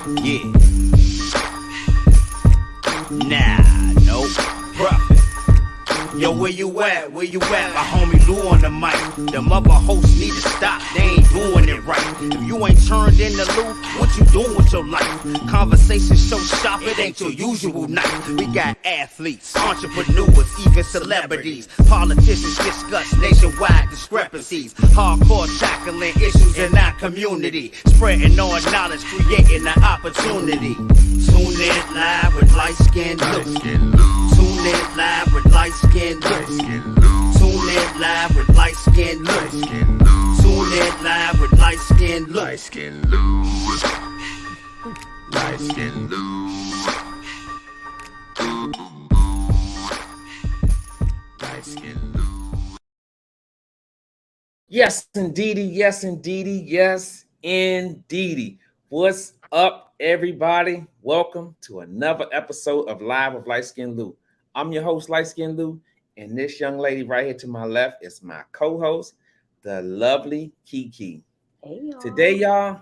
Yeah. Nah, nope. Profit. Yo, where you at? Where you at? My homie Lou on the mic. Them other hosts need to stop. They ain't doing it right. If you ain't turned into Lou, what you doing with your life? Conversation so sharp, it ain't your usual night. We got athletes, entrepreneurs, even celebrities. Politicians discuss nationwide discrepancies. Hardcore tackling issues in our community. Spreading all knowledge, creating an opportunity. Tune in live with Liteskin Lou. Tune in live with Liteskin Lou. Tune in live with Liteskin Lou. Tune in live with Liteskin Lou. Liteskin Lou. Liteskin Lou. Liteskin Lou. Yes, indeedy. Yes, indeedy. Yes, indeedy. What's up, everybody? Welcome to another episode of Live with Liteskin Lou. I'm your host, Liteskin Lou, and this young lady right here to my left is my co-host, the lovely Kiki. Hey, y'all. Today, y'all,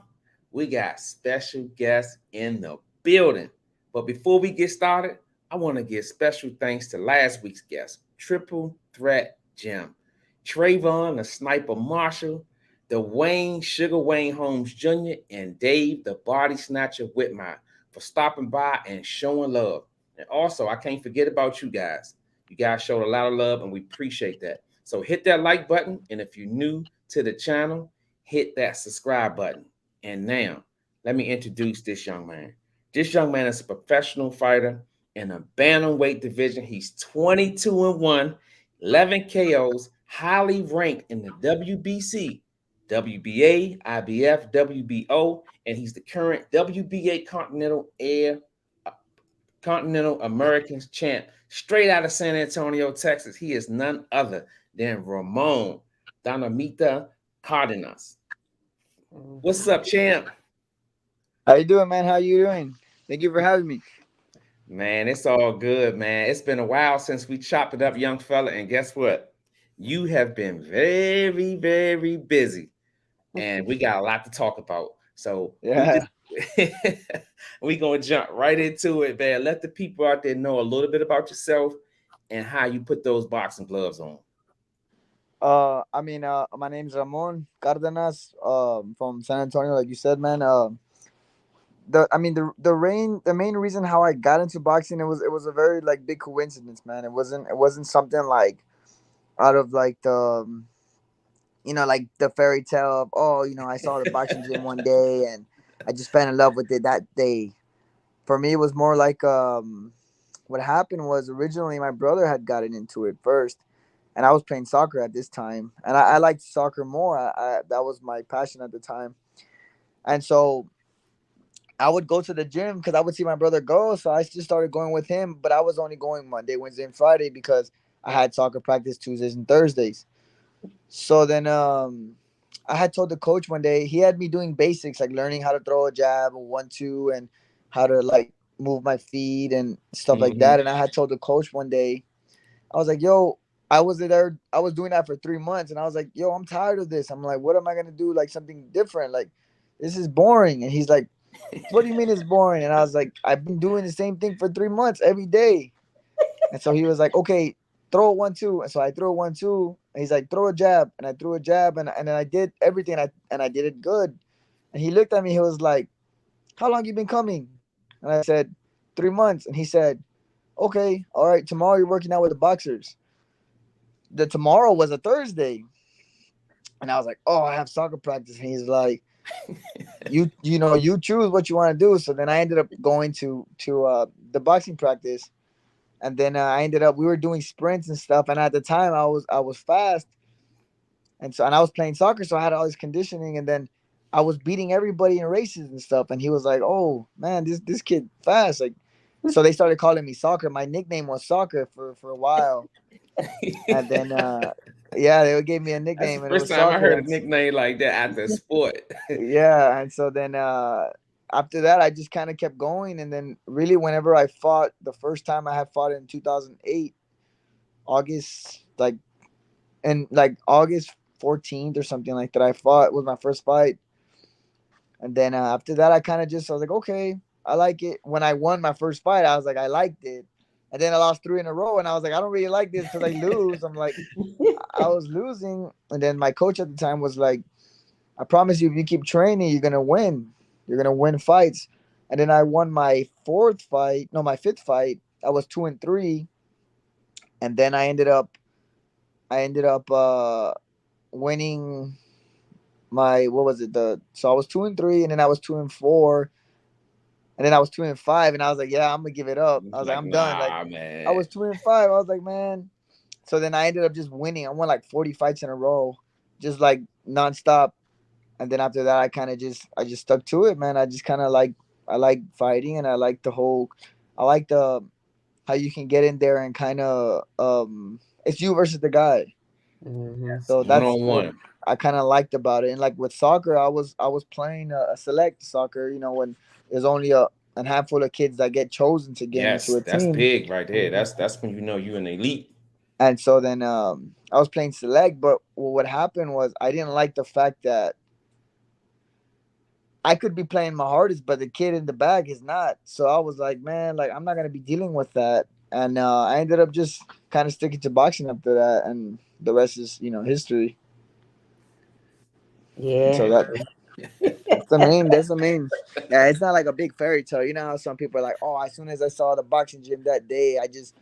we got special guests in the building. But before we get started, I want to give special thanks to last week's guest, Triple Threat Gym. Trayvon, the Sniper Marshall, the Wayne Sugar Wayne Holmes Jr., and Dave, the Body Snatcher Whitmire, for stopping by and showing love. And also, I can't forget about you guys. You guys showed a lot of love, and we appreciate that. So hit that like button, and if you're new to the channel, hit that subscribe button. And now, let me introduce this young man. This young man is a professional fighter in a bantamweight division. He's 22-1, 11 KOs, highly ranked in the WBC, WBA, IBF, WBO, and he's the current WBA Continental Americans champ, straight out of San Antonio, Texas. He is none other than Ramon Dinamita Cardenas. What's up, champ? How you doing, man? How you doing? Thank you for having me. Man, it's all good, man. It's been a while since we chopped it up, young fella, and guess what? You have been very, very busy, and we got a lot to talk about. So Yeah. we're going to jump right into it, man. Let the people out there know a little bit about yourself and how you put those boxing gloves on. My name's Ramon Cardenas, from San Antonio, like you said, man. The main reason how I got into boxing, it was a very like big coincidence, man. It wasn't something like out of like the like the fairy tale of I saw the boxing gym one day and I just fell in love with it that day. For me, it was more like what happened was originally my brother had gotten into it first, and I was playing soccer at this time, and I liked soccer more. That was my passion at the time, and so I would go to the gym because I would see my brother go, so I just started going with him. But I was only going Monday, Wednesday, and Friday because I had soccer practice Tuesdays and Thursdays. So then I had told the coach one day, he had me doing basics, like learning how to throw a jab, a 1-2, and how to like move my feet and stuff like that. And I had told the coach one day, I was like, yo, I was doing that for 3 months. And I was like, yo, I'm tired of this. I'm like, what am I going to do? Like something different. Like, this is boring. And he's like, what do you mean it's boring? And I was like, I've been doing the same thing for 3 months every day. And so he was like, okay, throw a 1-2. And so I threw a 1-2. And he's like, throw a jab. And I threw a jab. And then I did everything. And I did it good. And he looked at me. He was like, how long you been coming? And I said, 3 months. And he said, okay, all right, tomorrow you're working out with the boxers. The tomorrow was a Thursday. And I was like, oh, I have soccer practice. And he's like, you choose what you want to do. So then I ended up going to the boxing practice. And then we were doing sprints and stuff. And at the time I was fast. And I was playing soccer. So I had all this conditioning. And then I was beating everybody in races and stuff. And he was like, oh man, this kid fast. Like, so they started calling me Soccer. My nickname was Soccer for a while. And then, they gave me a nickname. That's the first time I heard a nickname like that after sport. Yeah. And so then after that, I just kind of kept going. And then really whenever I fought, the first time I had fought in 2008, August 14th or something like that, I fought, was my first fight. And then after that, I was like, okay, I like it. When I won my first fight, I was like, I liked it. And then I lost 3 in a row, and I was like, I don't really like this because I lose. I'm like, I was losing. And then my coach at the time was like, I promise you, if you keep training, you're gonna win. You're gonna win fights. And then I won my my fifth fight. I was 2-3, and then I ended up winning my what was it the so I was 2-3, and then I was 2-4, and then I was 2-5, and I was like, yeah, I'm gonna give it up. I was like, Like, I'm done. Like, nah, I man. was 2-5. I was like, man. So then I ended up just winning. I won like 40 fights in a row, just like nonstop. And then after that, I just stuck to it, man. I just kind of I like fighting, and I like I like the how you can get in there and kind of it's you versus the guy. Hmm. So One that's on what one. I kind of liked about it. And like with soccer, I was playing a select soccer. When there's only a handful of kids that get chosen to get into Yes, a that's team. big right there. That's when you know you an elite. And so then I was playing select, but what happened was I didn't like the fact that I could be playing my hardest, but the kid in the back is not. So I was like, man, like I'm not gonna be dealing with that. And I ended up just kind of sticking to boxing after that, and the rest is history. And so Yeah. that's the main. Yeah, it's not like a big fairy tale. You know how some people are like, oh, as soon as I saw the boxing gym that day, I just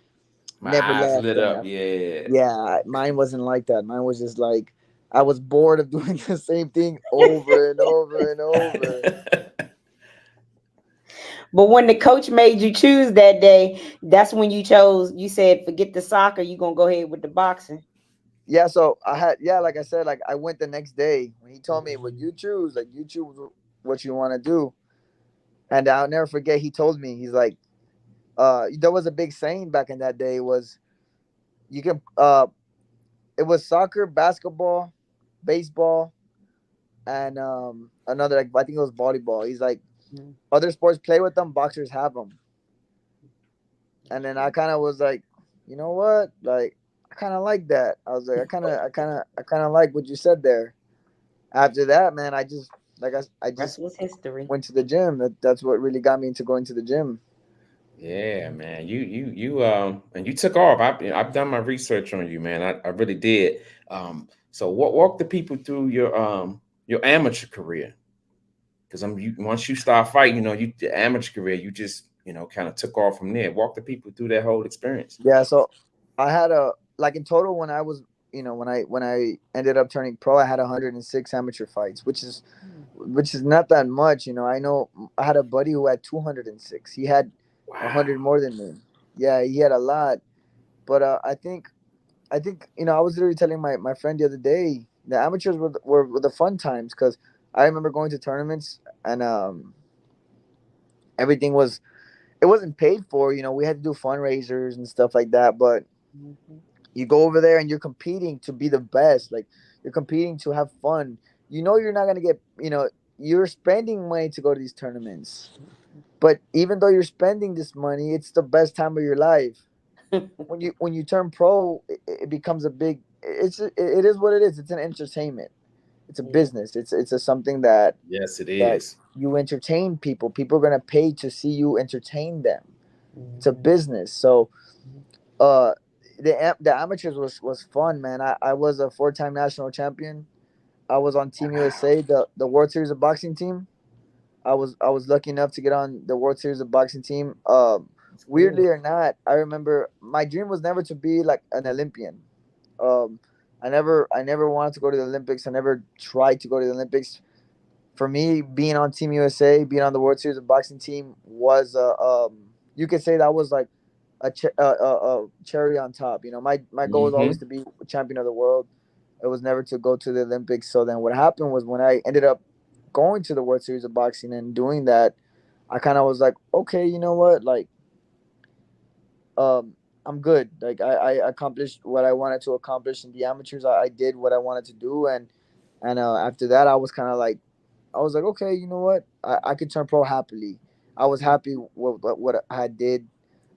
My never eyes left. lit And up. Yeah. yeah, mine wasn't like that. Mine was just like I was bored of doing the same thing over and over and over. But when the coach made you choose that day, that's when you chose. You said, "Forget the soccer. You gonna go ahead with the boxing." Yeah, so like I said, like I went the next day when he told me, "What you choose, like you choose what you want to do." And I'll never forget. He told me, he's like, there was a big saying back in that day was you can it was soccer, basketball, baseball, and another like I think it was volleyball. He's like Mhm. other sports play with them, boxers have them. And then I kind of was like, you know what, like I kind of like that. I was like, I kind of like what you said there. After that, man, I just like I Rest just was history. went to the gym. That's what really got me into going to the gym. Yeah, man. You and you took off. I've done my research on you, man. I really did. So walk the people through your amateur career. Because once you start fighting, the amateur career, you just kind of took off from there. Walk the people through that whole experience. Yeah, so I had a like in total when I was when I ended up turning pro, I had 106 amateur fights, which is not that much. I know I had a buddy who had 206. He had 100 Wow. more than me. Yeah, he had a lot. But I think I was literally telling my friend the other day the amateurs were the fun times because I remember going to tournaments and everything was it wasn't paid for. We had to do fundraisers and stuff like that, but Mhm. you go over there and you're competing to be the best. Like you're competing to have fun. You're not gonna get. You're spending money to go to these tournaments, but even though you're spending this money, it's the best time of your life. When you turn pro, it becomes a big. It is what it is. It's an entertainment. It's a Yeah. business. It's a something Yes, it that is. you entertain people. People are gonna pay to see you entertain them. It's a Mhm. business. So uh the amateurs was fun, man. I was a 4-time national champion. I was on Team Wow. USA, the World Series of Boxing team. I was lucky enough to get on the World Series of Boxing team. That's Weirdly good. or not, I remember my dream was never to be like an Olympian. um I never wanted to go to the Olympics. I never tried to go to the Olympics. For me, being on Team USA, being on the World Series of Boxing team was you could say that was like a cherry on top. My goal was always Mm-hmm. to be champion of the world. It was never to go to the Olympics. So then what happened was when I ended up going to the World Series of Boxing and doing that, I kind of was like, okay, you know what, like um I'm good. Like I accomplished what I wanted to accomplish in the amateurs. I did what I wanted to do, and after that I was like, okay, you know what? I could turn pro happily. I was happy with what I did.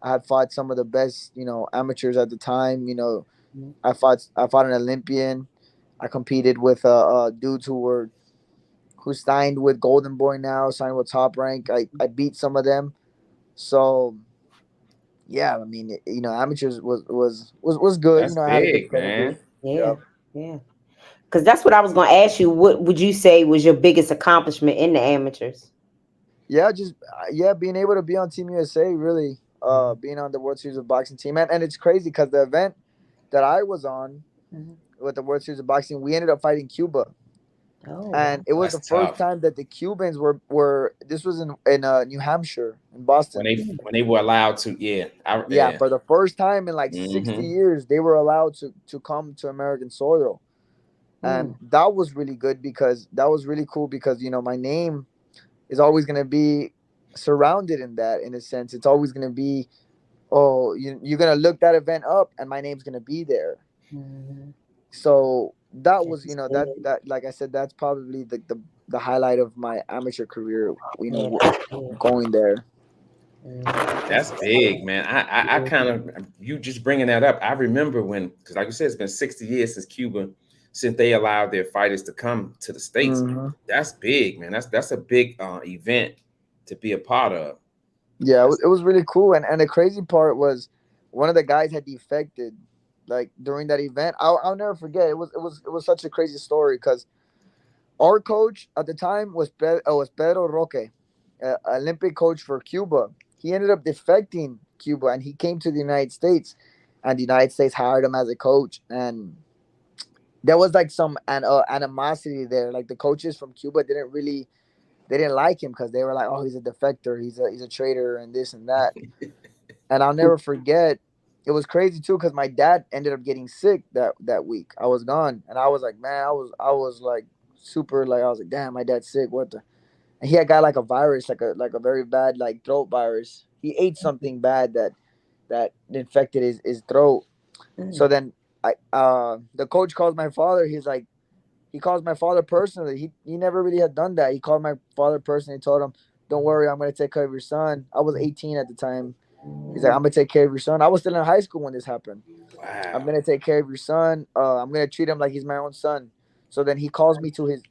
I had fought some of the best, amateurs at the time. Mhm. I fought an Olympian. I competed with dudes who signed with Golden Boy now, signed with Top Rank. I beat some of them. So yeah, I mean, amateurs was good. That's I had a good big, pedigree. man. Yeah, Yep. yeah. Because that's what I was going to ask you. What would you say was your biggest accomplishment in the amateurs? Yeah, just being able to be on Team USA, really, being on the World Series of Boxing team, and it's crazy because the event that I was on Mhm. with the World Series of Boxing, we ended up fighting Cuba, Oh, and wow. it was That's the first tough. time that the Cubans were. This was in New Hampshire, in Boston. When they were allowed to, yeah, Yeah, yeah. for the first time in like 60 Mm-hmm. years, they were allowed to come to American soil, and Mm. that was really good because that was really cool because my name is always going to be surrounded in that, in a sense. It's always going to be, oh, you're going to look that event up and my name's going to be there. Mhm. So that was, That's big. that like I said, that's probably the highlight of my amateur career, Yeah, that's big. going there. That's That's big, man. I big. kind of, you just bringing that up. I remember when, because like you said, it's been 60 years since Cuba, since they allowed their fighters to come to the states. Hmm. That's big, man. That's a big event to be a part of. Yeah, That's it was really cool, and the crazy part was one of the guys had defected, like during that event. I'll never forget. It was such a crazy story because our coach at the time was Pedro Roque, Olympic coach for Cuba. He ended up defecting Cuba, and he came to the United States, and the United States hired him as a coach. And there was like some animosity there. Like the coaches from Cuba they didn't like him because they were like, oh, he's a defector, he's a traitor, and this and that. And I'll never forget. It was crazy too because my dad ended up getting sick that week. I was gone, and I was like, man, I was like super, like I was like, damn, my dad's sick. What the? And he had got like a virus, like a very bad like throat virus. He ate something bad that infected his throat. So Mm. then the coach calls my father. He calls my father personally. He never really had done that. He called my father personally and told him, don't worry, I'm gonna take care of your son. I was 18 at the time. He's like, I'm gonna take care of your son. I was still in high school when this happened. I'm wow. gonna take care of your son. I'm gonna treat him like he's my own son. So then he calls me to his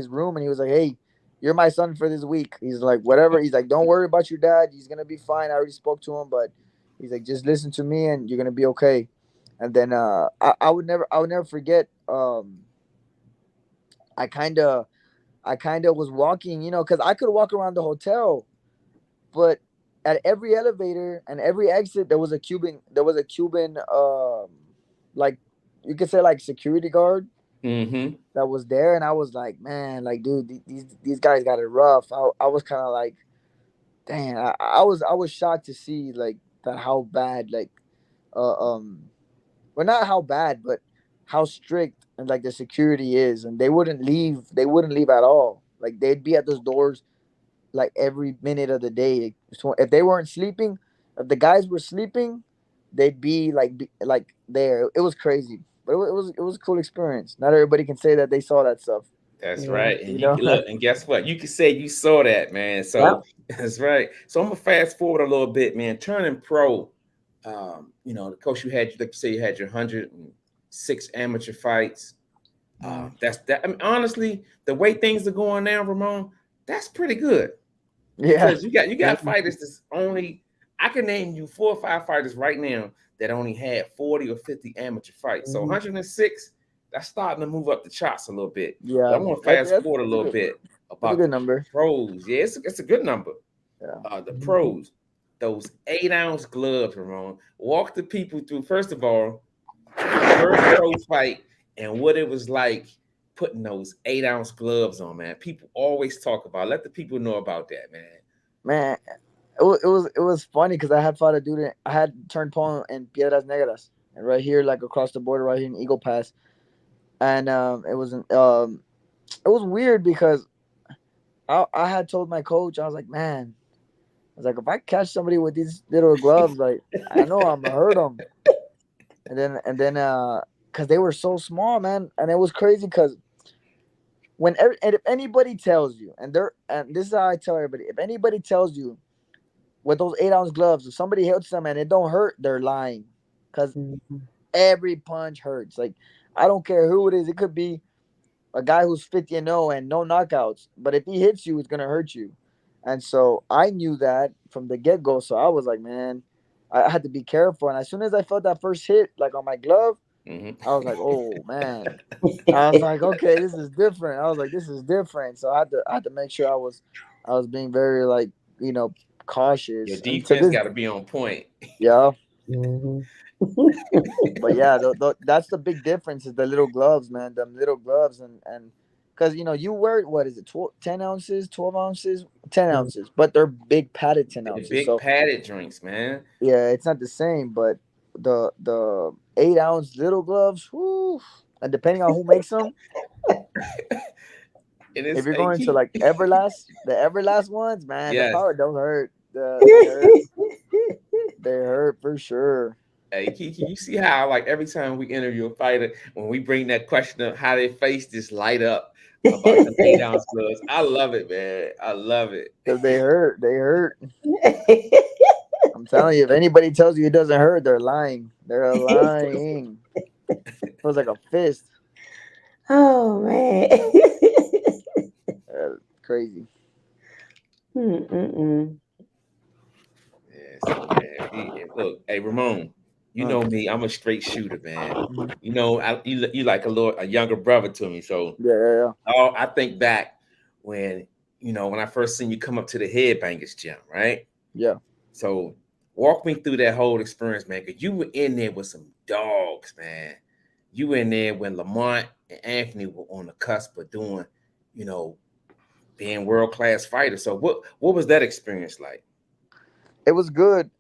room and he was like, hey, you're my son for this week. He's like, whatever. He's like, don't worry about your dad. He's gonna be fine. I already spoke to him, but he's like, just listen to me and you're gonna be okay. And then I would never forget. I kind of I kind of was walking, because I could walk around the hotel, but at every elevator and every exit there was a Cuban like you could say like security guard Mm-hmm. that was there, and I was like, man, like dude, these guys got it rough. I was kind of like, dang, I was shocked to see like that how bad like uh um well, not how bad, but how strict and like the security is, and they wouldn't leave at all. Like they'd be at those doors like every minute of the day. So if they weren't sleeping, if the guys were sleeping, they'd be like there. It was crazy, but it was a cool experience. Not everybody can say that they saw that stuff. That's Yeah. right. And You you know. can look, and guess what? You can say you saw that, man. So Yep. that's right. So I'm gonna fast forward a little bit, man. Turning pro, the coach you had, like you say, you had your 106 amateur fights. Mm. That's that. I mean, honestly, the way things are going now, Ramon, that's pretty good Yeah. because you got Mm. fighters that's only. I can name you 4 or 5 fighters right now that only had 40 or 50 amateur fights. So Mhm. 106, that's starting to move up the charts a little bit. But Yeah. I'm gonna That's fast that's, forward a that's a little good bit that's a about good the number. pros. Yeah, it's a good number. Yeah. The Mhm. pros, those 8-ounce gloves, Ramon. Walk the people through. First of all, your first pro fight and what it was like putting those 8-ounce gloves on, man. People always talk about. Let the people know about that, man. Man, it was funny because I had fought a dude. I had turned pro in Piedras Negras, and right here, like across the border, right here in Eagle Pass, and it was weird because I had told my coach, I was like, man, I was like, if I catch somebody with these little gloves, like I know I'm gonna hurt them. And then because they were so small, man, and it was crazy because and if anybody tells you, and this is how I tell everybody, if anybody tells you with those 8-ounce gloves, if somebody hits them and it don't hurt, they're lying, because Mhm. every punch hurts. Like I don't care who it is, it could be a guy who's 50-0 and no knockouts. But if he hits you, it's gonna hurt you. And so I knew that from the get go. So I was like, man, I had to be careful. And as soon as I felt that first hit, like on my glove, Mhm. I was like, oh man. I was like, okay, this is different. I was like, this is different. So I had to make sure I was being very like, Your cautious. And to defense this, got to be on point. yeah. Mhm. But yeah, that's the big difference is the little gloves, man. Them little gloves and because you wear what is it, 10 ounces, 12 ounces, 10 ounces, but they're big padded 10 The ounces. big So padded drinks, man. yeah, it's not the same, but the 8-ounce little gloves, whoo, and depending on who makes them, And if it's you're hey, going to keep, like the Everlast ones, man, the yes. power don't hurt. They hurt for sure. Hey, Kiki, you see how like every time we interview a fighter, when we bring that question up, how their face just light up about them 8-ounce gloves. I love it, man. I love it. Because they hurt. I'm telling you, if anybody tells you it doesn't hurt, they're lying. They're lying. Feels like a fist. Oh man. Crazy. Mm-mm-mm. Yeah, so man, look, hey Ramon, you Uh, know me, I'm a straight shooter, man. mhm. You know, you like a younger brother to me. So Yeah, yeah, I think back when when I first seen you come up to the Headbangers Gym, right? yeah. So walk me through that whole experience, man. Cause you were in there with some dogs, man. You were in there when Lamont and Anthony were on the cusp of doing, you know, being world class fighters. So what was that experience like? It was good.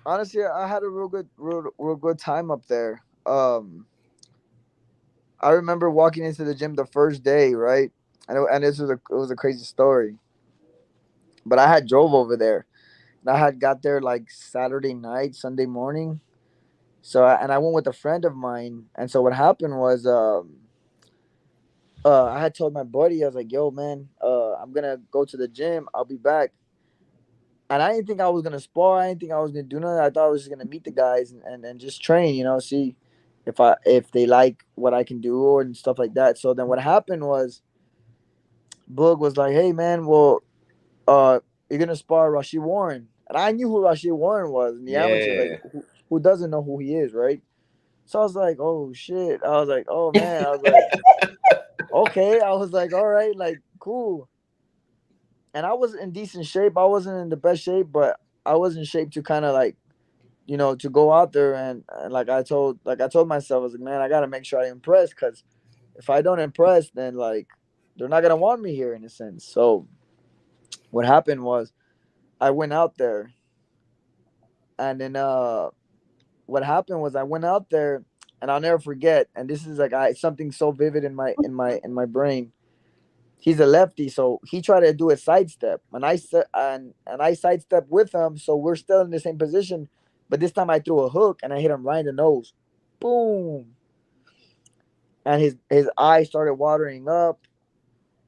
Honestly, I had a real good time up there. I remember walking into the gym the first day, right? And it was a crazy story. But I had drove over there, and I had got there like Saturday night, Sunday morning. And I went with a friend of mine. And so what happened was, I had told my buddy, I was like, "Yo, man, I'm gonna go to the gym. I'll be back." And I didn't think I was gonna spar. I didn't think I was gonna do nothing. I thought I was just gonna meet the guys and just train, see if they like what I can do or and stuff like that. So then what happened was Boog was like, "Hey man, well, you're gonna spar Rashid Warren." And I knew who Rashid Warren was in the amateurs, like Yeah. who doesn't know who he is, right? So I was like, "Oh shit." I was like, "Oh man." I was like, "Okay." I was like, "All right, like cool." And I was in decent shape. I wasn't in the best shape, but I was in shape to kind of like, to go out there and like I told myself, I was like, man, I gotta make sure I impress, because if I don't impress, then like they're not gonna want me here in a sense. So what happened was I went out there, and then what happened was I went out there, and I'll never forget. And this is like something so vivid in my brain. He's a lefty, so he tried to do a sidestep, and I sidestepped with him, so we're still in the same position. But this time I threw a hook and I hit him right in the nose, boom, and his eyes started watering up,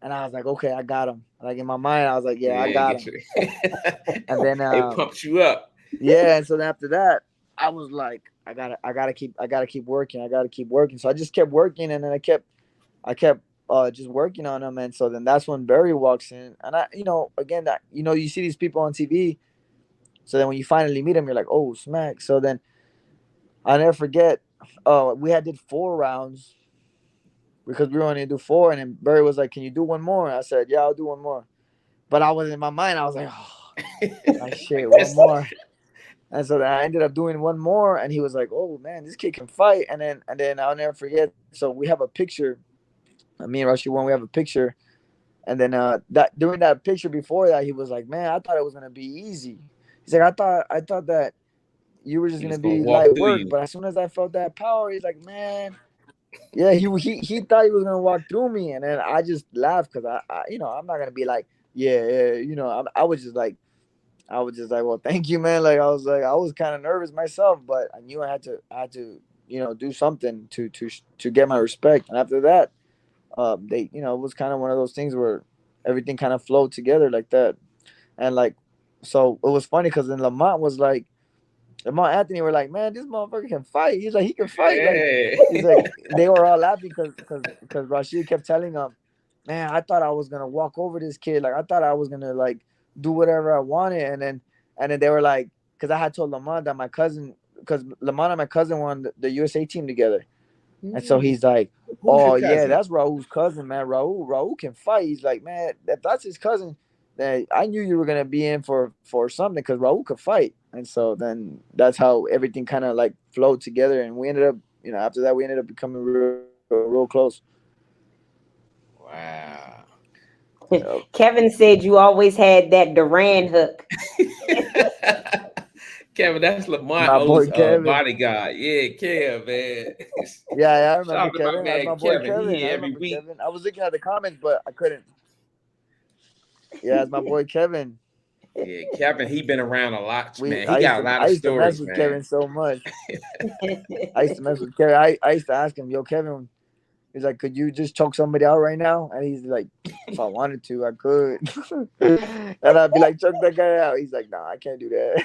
and I was like, okay, I got him. Like in my mind, I was like, yeah, I Yeah, got get him. you. And then It pumps you up. yeah, and so then after that, I was like, I gotta keep working, I gotta keep working. So I just kept working, and then I kept just working on him. And so then that's when Barry walks in, and again, that you see these people on TV. So then when you finally meet him, you're like, oh smack. So then I never forget. We had did 4 rounds because we were only do four, and then Barry was like, "Can you do one more?" I said, "Yeah, I'll do one more." But I was in my mind, I was like, "Oh, shit, one Yes. more." And so then I ended up doing one more, and he was like, "Oh man, this kid can fight." And then I'll never forget. So we have a picture. Me and Rushy one, we have a picture. And then that during that picture before that, he was like, "Man, I thought it was gonna be easy." He's like, "I thought that you were just He gonna was gonna be walk light through work, you. but as soon as I felt that power, he's like, man, yeah, he thought he was gonna walk through me." And then I just laughed because I'm not gonna be like, yeah, yeah, I was just like, well, thank you, man. Like I was kind of nervous myself, but I knew I had to do something to get my respect. And after that, it was kind of one of those things where everything kind of flowed together like that. And like, so it was funny because then Lamont was like, Lamont Anthony were like, man, this motherfucker can fight. He's like, he can fight. Like, Hey. he's like, they were all laughing because Rashid kept telling him, man, I thought I was gonna walk over this kid. Like, I thought I was gonna like do whatever I wanted. And then they were like, because I had told Lamont that my cousin, because Lamont and my cousin won the USA team together. And so he's like, Who's oh your yeah, cousin? that's Raul's cousin, man. Raul can fight. He's like, man, if that's his cousin, then I knew you were gonna be in for something because Raul could fight. And so then that's how everything kind of like flowed together. And we ended up, after that, we ended up becoming real close. Wow. Kevin said you always had that Duran hook. Kevin, that's Lamont My boy O's Kevin. bodyguard. Yeah, Kev, man. Yeah, I Shout remember out to my Kevin. That's man my boy Kevin. Kevin. He I here every remember week. Kevin. I was looking at the comments, but I couldn't. Yeah, it's my boy Kevin. Yeah, Kevin, he been around a lot, man. He I got a lot of used to mess stories, with man. Kevin so much. I used to mess with Kevin. I used to ask him, yo, Kevin, he's like, could you just choke somebody out right now? And he's like, if I wanted to, I could. And I'd be like, choke that guy out. He's like, nah, I can't do that.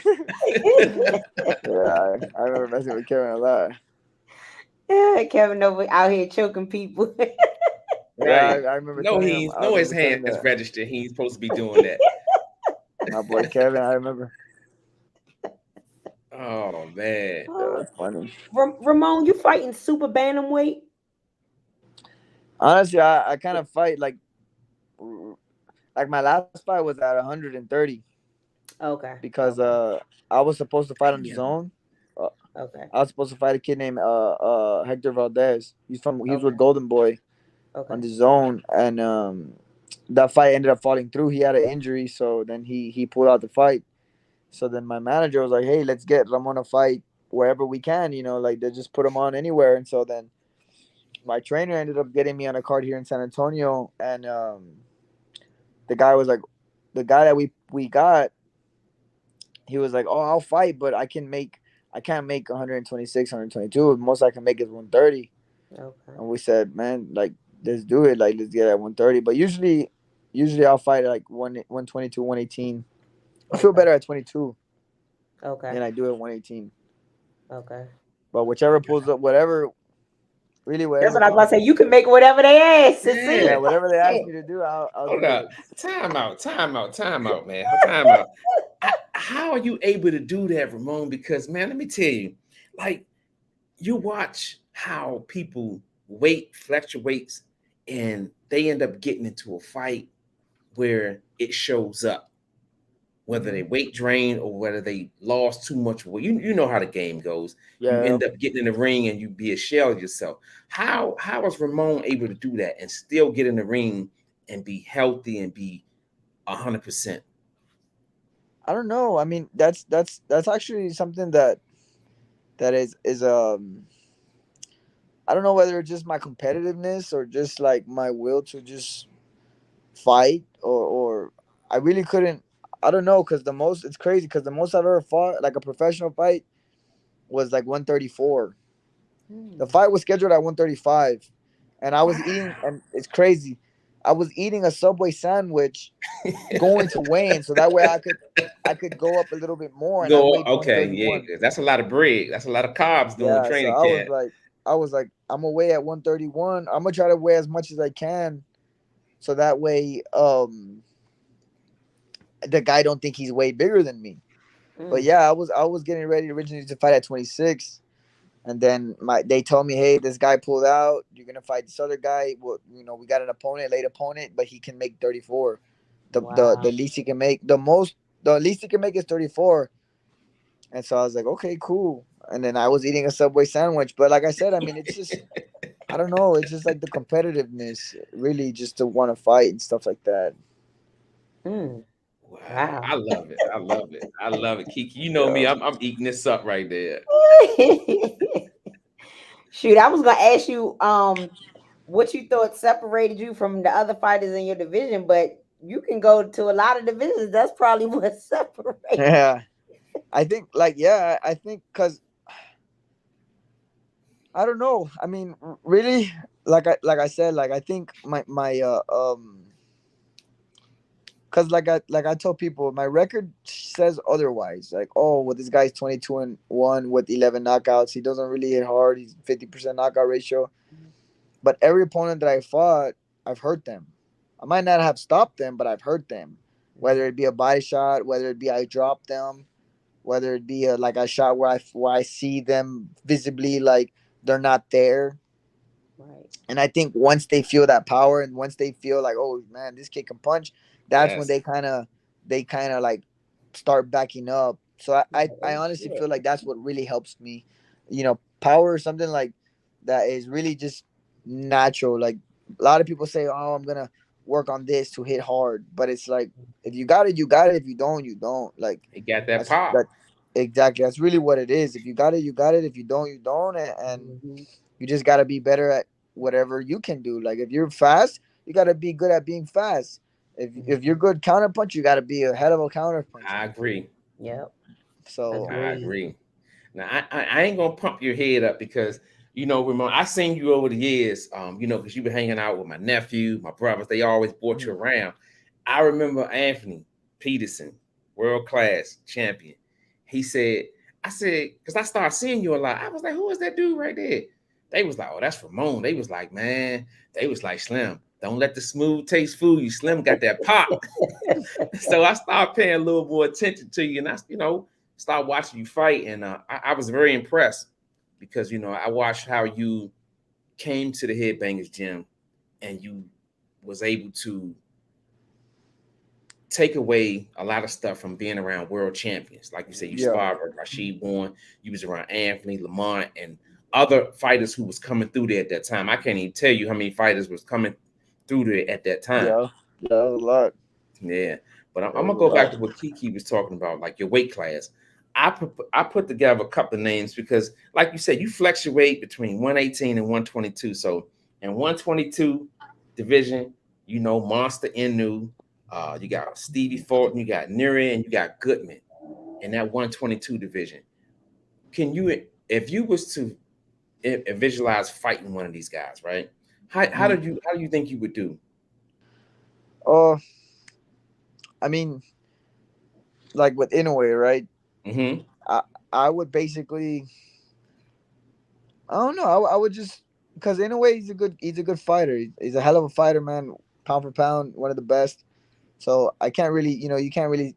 Yeah, I remember messing with Kevin a lot. Kevin over out here choking people. Yeah, Right. I remember No, telling him. I his remember telling hands that. registered. He ain't supposed to be doing that. My boy Kevin, I remember. Oh man. Yeah, that's funny. Ramon, you fighting super bantamweight? Honestly, I kind of fight like my last fight was at 130 Okay. because I was supposed to fight on the zone. Okay. I was supposed to fight a kid named Hector Valdez. He was with Okay. Golden Boy on the zone, and that fight ended up falling through. He had an injury, so then he pulled out the fight. So then my manager was like, "Hey, let's get Ramon a fight wherever we can. Like they just put him on anywhere." And so then my trainer ended up getting me on a card here in San Antonio, and the guy was like, the guy that we got, he was like, "Oh, I'll fight, but I can't make 126, 122. Most I can make is 130." Okay. And we said, "Man, like let's do it. Like let's get at 130." But usually I'll fight at like 122, 118. I feel better at 22 Okay. than I do at 118. Okay. But whichever pulls up, whatever. Really, whatever. That's what I was about to say. You can make whatever they ask. Yeah, whatever they ask me to do, I'll Hold do up. it. Time out, man. Time out. How are you able to do that, Ramon? Because, man, let me tell you, like, you watch how people weight fluctuates and they end up getting into a fight where it shows up, whether they weight drain or whether they lost too much weight. You know how the game goes. Yeah. You end up getting in the ring and you be a shell of yourself. How is Ramon able to do that and still get in the ring and be healthy and be 100%? I don't know. I mean, that's actually something that is I don't know whether it's just my competitiveness or just like my will to just fight or I really couldn't. I don't know because it's crazy because the most I've ever fought like a professional fight was like 134. The fight was scheduled at 135, and I was eating, and it's crazy. I was eating a Subway sandwich going to weigh-in, so that way I could go up a little bit more. And I weighed 131. Yeah, that's a lot of bread. That's a lot of carbs doing Yeah, so training camp. I was like, I'm gonna weigh at 131. I'm gonna try to weigh as much as I can, so that way, the guy don't think he's way bigger than me. But yeah, I was getting ready originally to fight at 26. And then they told me, hey, this guy pulled out. You're gonna fight this other guy. Well, we got an late opponent, but he can make 34. The least he can make, the least he can make is 34. And so I was like, okay, cool. And then I was eating a Subway sandwich. But like I said, I mean, it's just, I don't know. It's just like the competitiveness, really, just to want to fight and stuff like that. Wow. I love it. Kiki, you know me. I'm eating this up right there. Shoot, I was gonna ask you what you thought separated you from the other fighters in your division, but you can go to a lot of divisions. That's probably what separates. Yeah. I think because I don't know. I mean, really, like I said, like I think my Cause like I tell people, my record says otherwise. Like, oh, well, this guy's 22-1 with 11 knockouts. He doesn't really hit hard. He's 50% knockout ratio. But every opponent that I fought, I've hurt them. I might not have stopped them, but I've hurt them. Whether it be a body shot, whether it be I drop them, whether it be like a shot where I see them visibly like they're not there. Right. And I think once they feel that power and once they feel like, oh man, this kid can punch, that's when Yes. they kind of like start backing up. So I Oh, honestly shit. feel like that's what really helps me. Power is something like that is really just natural. Like a lot of people say, oh, I'm gonna work on this to hit hard, but it's like if you got it, you got it. If you don't, you don't. Like He got that that's pop. that exactly. That's really what it is. If you got it, you got it. If you don't, you don't. And Mhm. you just gotta be better at whatever you can do. Like if you're fast, you gotta be good at being fast. If you're good counter punch, you gotta be a hell of a counter puncher. I agree. Yep. So I Agree. agree. Now I ain't gonna pump your head up because Ramon, I seen you over the years, because you've been hanging out with my nephew, my brothers, they always brought you around. I remember Anthony Peterson, world class champion. I said, because I started seeing you a lot. I was like, who is that dude right there? They was like, oh, that's Ramon. They was like, man, they was like, Slim, don't let the smooth taste fool you. Slim got that pop. So I started paying a little more attention to you, and started watching you fight, and I was very impressed because I watched how you came to the Headbangers Gym, and you was able to take away a lot of stuff from being around world champions. Like you said, you yeah, sparred with Rashid Juan, you was around Anthony, Lamont, and other fighters who was coming through there at that time. I can't even tell you how many fighters was coming through there at that time. yeah, yeah, that was a lot. Yeah, but I'm That gonna was a go back lot. to what Kiki was talking about, like your weight class. I put together a couple of names because, like you said, you fluctuate between 118 and 122. So in 122 division, Monster Inu, you got Stevie Fulton, you got Neri, and you got Goodman in that 122 division. Can you, if you was to visualize fighting one of these guys, right? Mhm. How do you think you would do? Uh, I mean, like with Inoue, right? Mm-hmm. I I would basically, I don't know. I would just because Inoue he's a good fighter. He's a hell of a fighter, man. Pound for pound, one of the best. So I can't really, you can't really,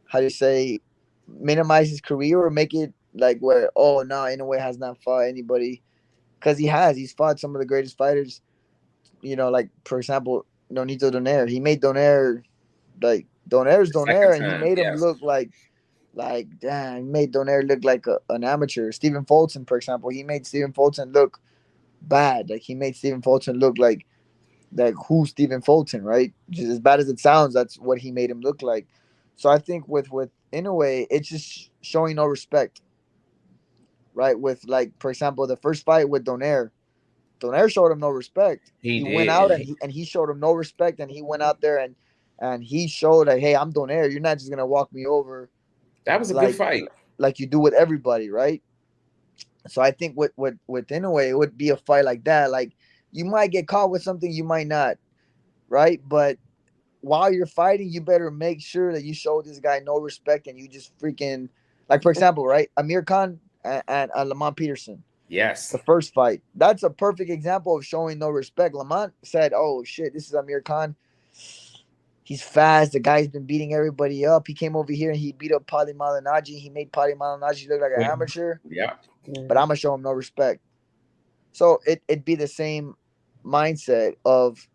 how do you say, minimize his career or make it like where, oh no, Inoue has not fought anybody, because he's fought some of the greatest fighters. Like for example, Nonito Donaire. He made Donaire like Donaire's The second Donaire, and he time, made him yes. look like damn. He made Donaire look like an amateur. Stephen Fulton, for example, he made Stephen Fulton look bad. Like he made Stephen Fulton look like who's Stephen Fulton, right? Just as bad as it sounds, that's what he made him look like. So I think with in a way, it's just showing no respect, right? With like for example, the first fight with Donaire showed him no respect. He He went did, out and and he showed him no respect, and he went out there and he showed like, hey, I'm Donaire. You're not just gonna walk me over that was a good like fight. like you do with everybody, right? So I think with in a way, it would be a fight like that. Like you might get caught with something, you might not, right? But while you're fighting, you better make sure that you show this guy no respect and you just freaking like for example, right? Amir Khan and Lamont Peterson. Yes, The first fight. That's a perfect example of showing no respect. Lamont said, "Oh shit, this is Amir Khan. He's fast. The guy's been beating everybody up. He came over here and he beat up Pali Malignaggi. He made Pali Malignaggi look like an amateur, yeah. but I'm Mhm. gonna show him no respect." So it'd be the same mindset of,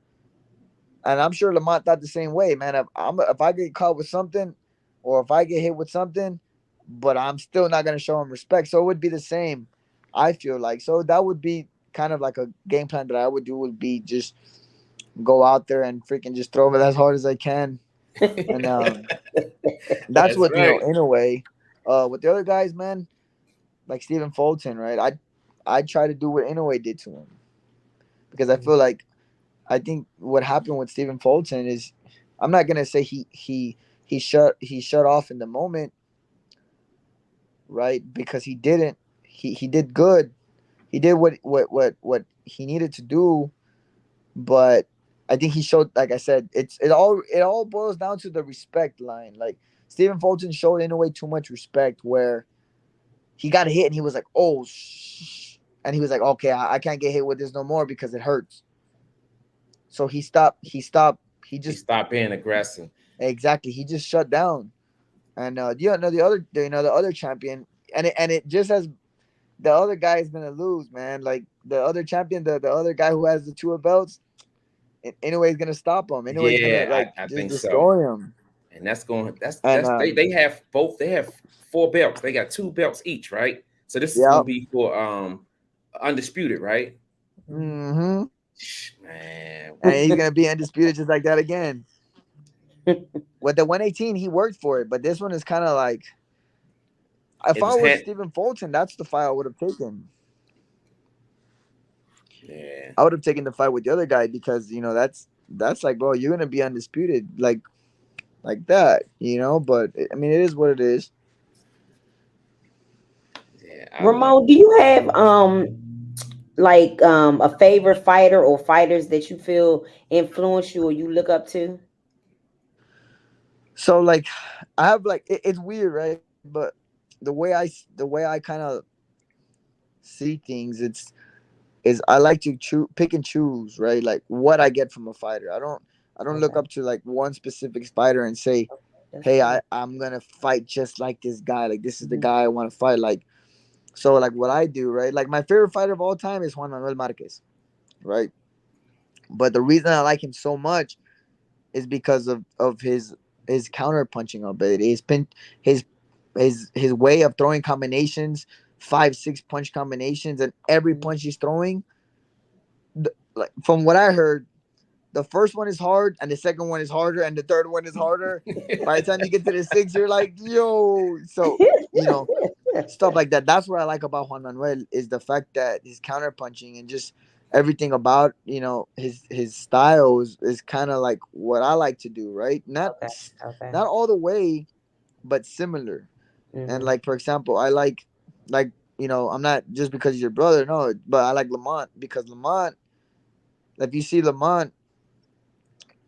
and I'm sure Lamont thought the same way, man. If I get caught with something, or if I get hit with something, but I'm still not gonna show him respect. So it would be the same. I feel like so that would be kind of like a game plan that I would do would be just go out there and freaking just throw it as hard as I can, and that's That's what right. in a way. With the other guys, man, like Stephen Fulton, right? I try to do what Inoue did to him because I feel like I think what happened with Stephen Fulton is I'm not gonna say he shut off in the moment, right? Because he didn't. He did good. He did what he needed to do, but I think he showed, like I said, it all boils down to the respect line. Like Stephen Fulton showed in a way too much respect where he got hit and he was like, oh, and he was like, okay, I can't get hit with this no more because it hurts. So he stopped. He He just stopped being aggressive. exactly. He just shut down. And the other champion, and it just as the other guy is gonna lose, man. Like the other champion, the other guy who has the two belts, anyway, is gonna stop him. Anyway, is gonna Yeah, like I just think so. destroy him. And that's going. And That's they have both. They have 4 belts. They got 2 belts each, right? So this is yeah. going to be for undisputed, right? Mm-hmm. Man, And he's gonna be undisputed just like that again. With the 118, he worked for it, but this one is kind of like, if it I was was hand. Stephen Fulton, that's the fight I would have taken. Yeah, I would have taken the fight with the other guy because that's like, bro, you're gonna be undisputed like that, But I mean, it is what it is. yeah. I like. Ramon, do you have like a favorite fighter or fighters that you feel influence you or you look up to? So like, I have like it's weird, right? But the way I kind of see things, I like to pick and choose, right? Like what I get from a fighter. I don't look Okay, up to like one specific fighter and say, that's hey, good. I'm gonna fight just like this guy. Like this is the Mhm. guy I want to fight. Like so, like what I do, right? Like my favorite fighter of all time is Juan Manuel Marquez, right? But the reason I like him so much is because of his counter punching ability, his his way of throwing combinations, 5-6 punch combinations, and every Mhm. punch he's throwing. Like from what I heard, the first one is hard, and the second one is harder, and the third one is harder. By the time you get to the sixth, you're like, yo. So you know stuff like that. That's what I like about Juan Manuel is the fact that his counter punching and just everything about his style is kind of like what I like to do, right? Not Okay, okay. not all the way, but similar. And Hmm. like for example, I like I'm not just because he's your brother, no, but I like Lamont because Lamont, if you see Lamont,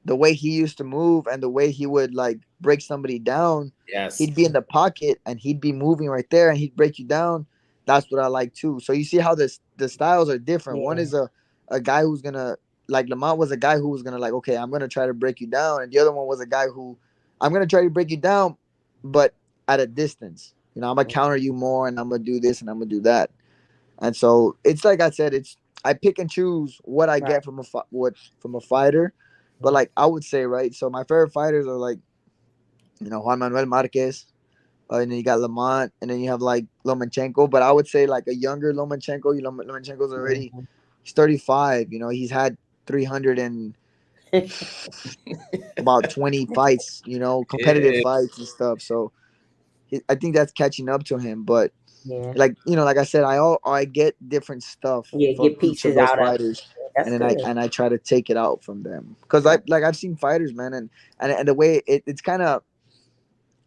the way he used to move and the way he would like break somebody down, Yes. he'd be in the pocket and he'd be moving right there and he'd break you down. That's what I like too. So you see how the styles are different. One Yeah, is a guy who's gonna, like Lamont was a guy who was gonna like, okay, I'm gonna try to break you down, and the other one was a guy who I'm gonna try to break you down, but at a distance. I'm gonna counter you more, and I'm gonna do this and I'm gonna do that. And so it's like I said, I pick and choose what I right. get from a fighter. But like I would say, right? So my favorite fighters are like, Juan Manuel Marquez, and then you got Lamont, and then you have like Lomachenko. But I would say like a younger Lomachenko. Lomachenko's already, Mhm. he's 35. He's had 300 and about 20 fights. Competitive Yeah. fights and stuff. So I think that's catching up to him. But Yeah, like I said, I get different stuff yeah. from Get each of pieces those out of it. fighters, That's and then I good. and I try to take it out from them because Okay. I've seen fighters, man, and the way it's kind of,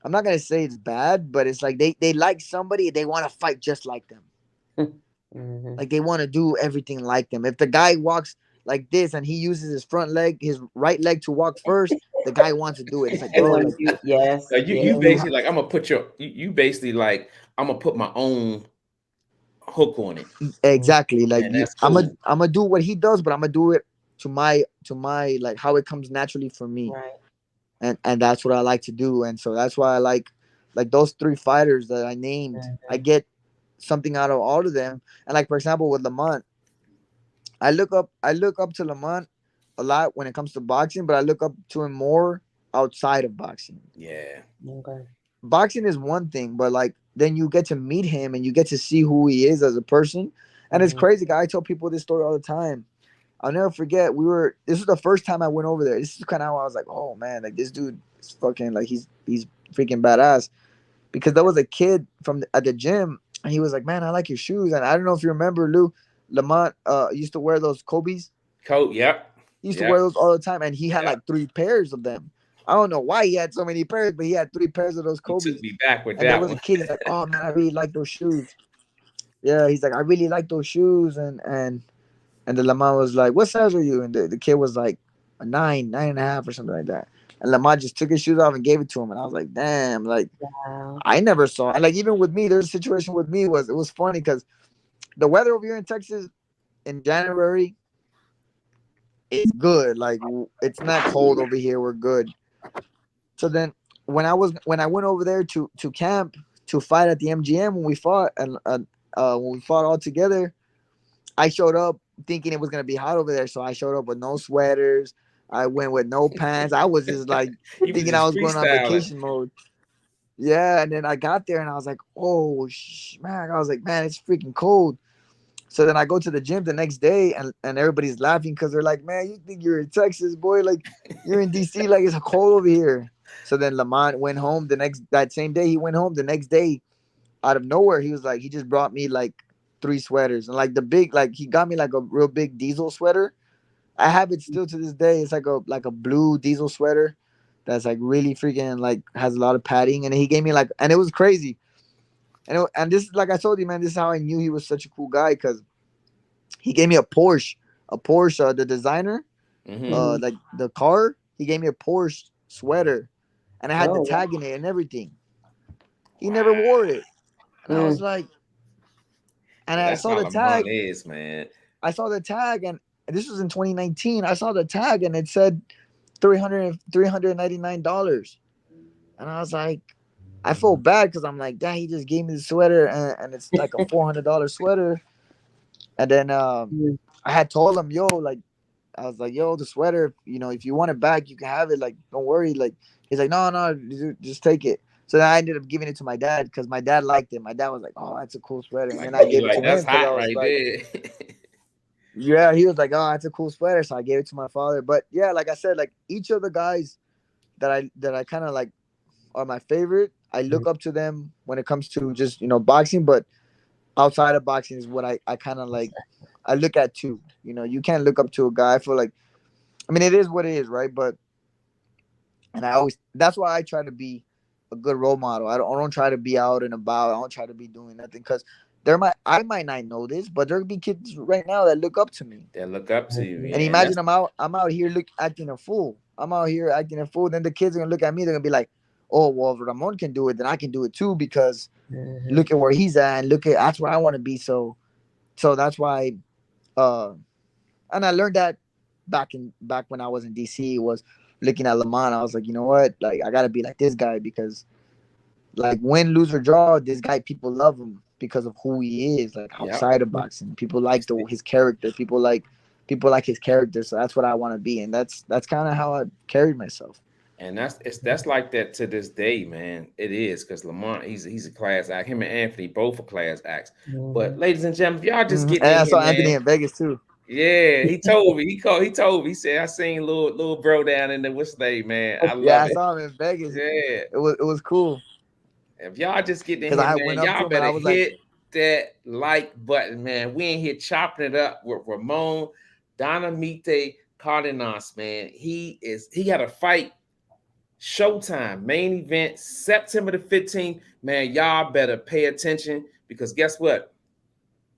I'm not gonna say it's bad, but it's like they like somebody, they want to fight just like them, Hmm. like they want to do everything like them. If the guy walks like this and he uses his right leg to walk first, the guy wants to do it. It's like, They bro, want like to do yes, So you yeah. you basically like I'm gonna put you basically like I'm gonna put my own hook on it, exactly, like and that's cool. I'm gonna do what he does, but I'm gonna do it to my like how it comes naturally for me, Right. and that's what I like to do, and so that's why I like those three fighters that I named. I Mhm. get something out of all of them, and like for example with Lamont, I look up to Lamont a lot when it comes to boxing, but I look up to him more outside of boxing. Yeah. Okay. Boxing is one thing, but like then you get to meet him and you get to see who he is as a person, and it's Hmm. crazy. I tell people this story all the time. I'll never forget. This was the first time I went over there. This is kind of how I was like, oh man, like this dude is fucking like he's freaking badass. Because there was a kid at the gym, and he was like, man, I like your shoes. And I don't know if you remember, Lou, Lamont used to wear those Kobe's. Coat. Yep. He used to wear Yep. those all the time, and he had Yep. like 3 pairs of them. I don't know why he had so many pairs, but he had 3 pairs of those You took Kobe's. me back with And there that was a one. kid. He's like, oh man, I really like those shoes. Yeah, he's like, I really like those shoes, and the Lamont was like, what size are you? And the kid was like a 9.5 or something like that. And Lamont just took his shoes off and gave it to him, and I was like, damn, like Wow. I never saw. And like even with me, there's a situation with me was it was funny because the weather over here in Texas in January is good. Like it's not cold over here. We're good. So then when I went over there to camp to fight at the MGM when we fought and when we fought all together, I showed up thinking it was gonna be hot over there. So I showed up with no sweaters. I went with no pants. I was just like You was thinking I just was going on freestyling. vacation mode. Yeah, and then I got there and I was like, oh man, I was like, man, it's freaking cold. So then I go to the gym the next day and everybody's laughing because they're like, man, you think you're in Texas, boy? Like you're in DC, like it's cold over here. So then Lamont went home that same day. He went home the next day out of nowhere. He was like, he just brought me like 3 sweaters and like the big, like he got me like a real big diesel sweater. I have it still to this day. It's like a blue diesel sweater that's like really freaking like has a lot of padding. And he gave me like, and it was crazy. And this is like I told you, man. This is how I knew he was such a cool guy because he gave me a Porsche, the designer, Mm-hmm. like the car. He gave me a Porsche sweater, and I had the Oh, tag in it and everything. He never Wow. wore it, and I was mm, like, and Yeah, I that's saw how the Lamont tag. is, man. I saw the tag, and this was in 2019. I saw the tag, and it said $399, and I was like, I felt bad because I'm like, dang, he just gave me the sweater, and it's like a $400 sweater. And then mm, I had told him, yo, like, I was like, yo, the sweater, if you want it back, you can have it. Like, don't worry. Like, he's like, no, no, just take it. So then I ended up giving it to my dad because my dad liked it. My dad was like, oh, that's a cool sweater. And Like then I you gave it like to that's him because I hot was right like, there. yeah, he was like, oh, that's a cool sweater. So I gave it to my father. But yeah, like I said, like each of the guys that I kind of like are my favorite. I mm. look up to them when it comes to just, boxing. But outside of boxing is what I kind of like, I look at too. You can't look up to a guy. I feel like, I mean, it is what it is, right? But and that's why I try to be a good role model. I don't try to be out and about. I don't try to be doing nothing because I might not know this, but there'll be kids right now that look up to me. That look up to you, And yeah, and imagine that's I'm out here acting a fool. I'm out here acting a fool. Then the kids are gonna look at me. They're gonna be like, "Oh, well, if Ramon can do it, then I can do it too." Because Mhm. look at where he's at, and look at that's where I want to be. So that's why. Uh, and I learned that back when I was in DC was looking at Lamont. I was like, you know what? Like I gotta be like this guy because like win, lose or draw, this guy people love him because of who he is. Like yep. outside of boxing, people like his character. People like his character. So that's what I want to be, and that's kind of how I carried myself. And that's like that to this day, man. It is because Lamont, he's a class act. Him and Anthony both are class acts. But Mhm. ladies and gentlemen, if y'all just Mhm. getting And in I here, saw Anthony man. in Vegas too. Yeah, he told me. He told me. He said, I seen little bro down in the what's his name, man. I Yeah, love I it. saw him in Vegas. Yeah. It was cool If y'all just getting in because here, I man, went up to y'all him and better I was like, hit that like button, man. We in here chopping it up with Ramon Dinamita Cardenas, man. He got a fight. Showtime, main event, September the 15th. Man, y'all better pay attention because guess what?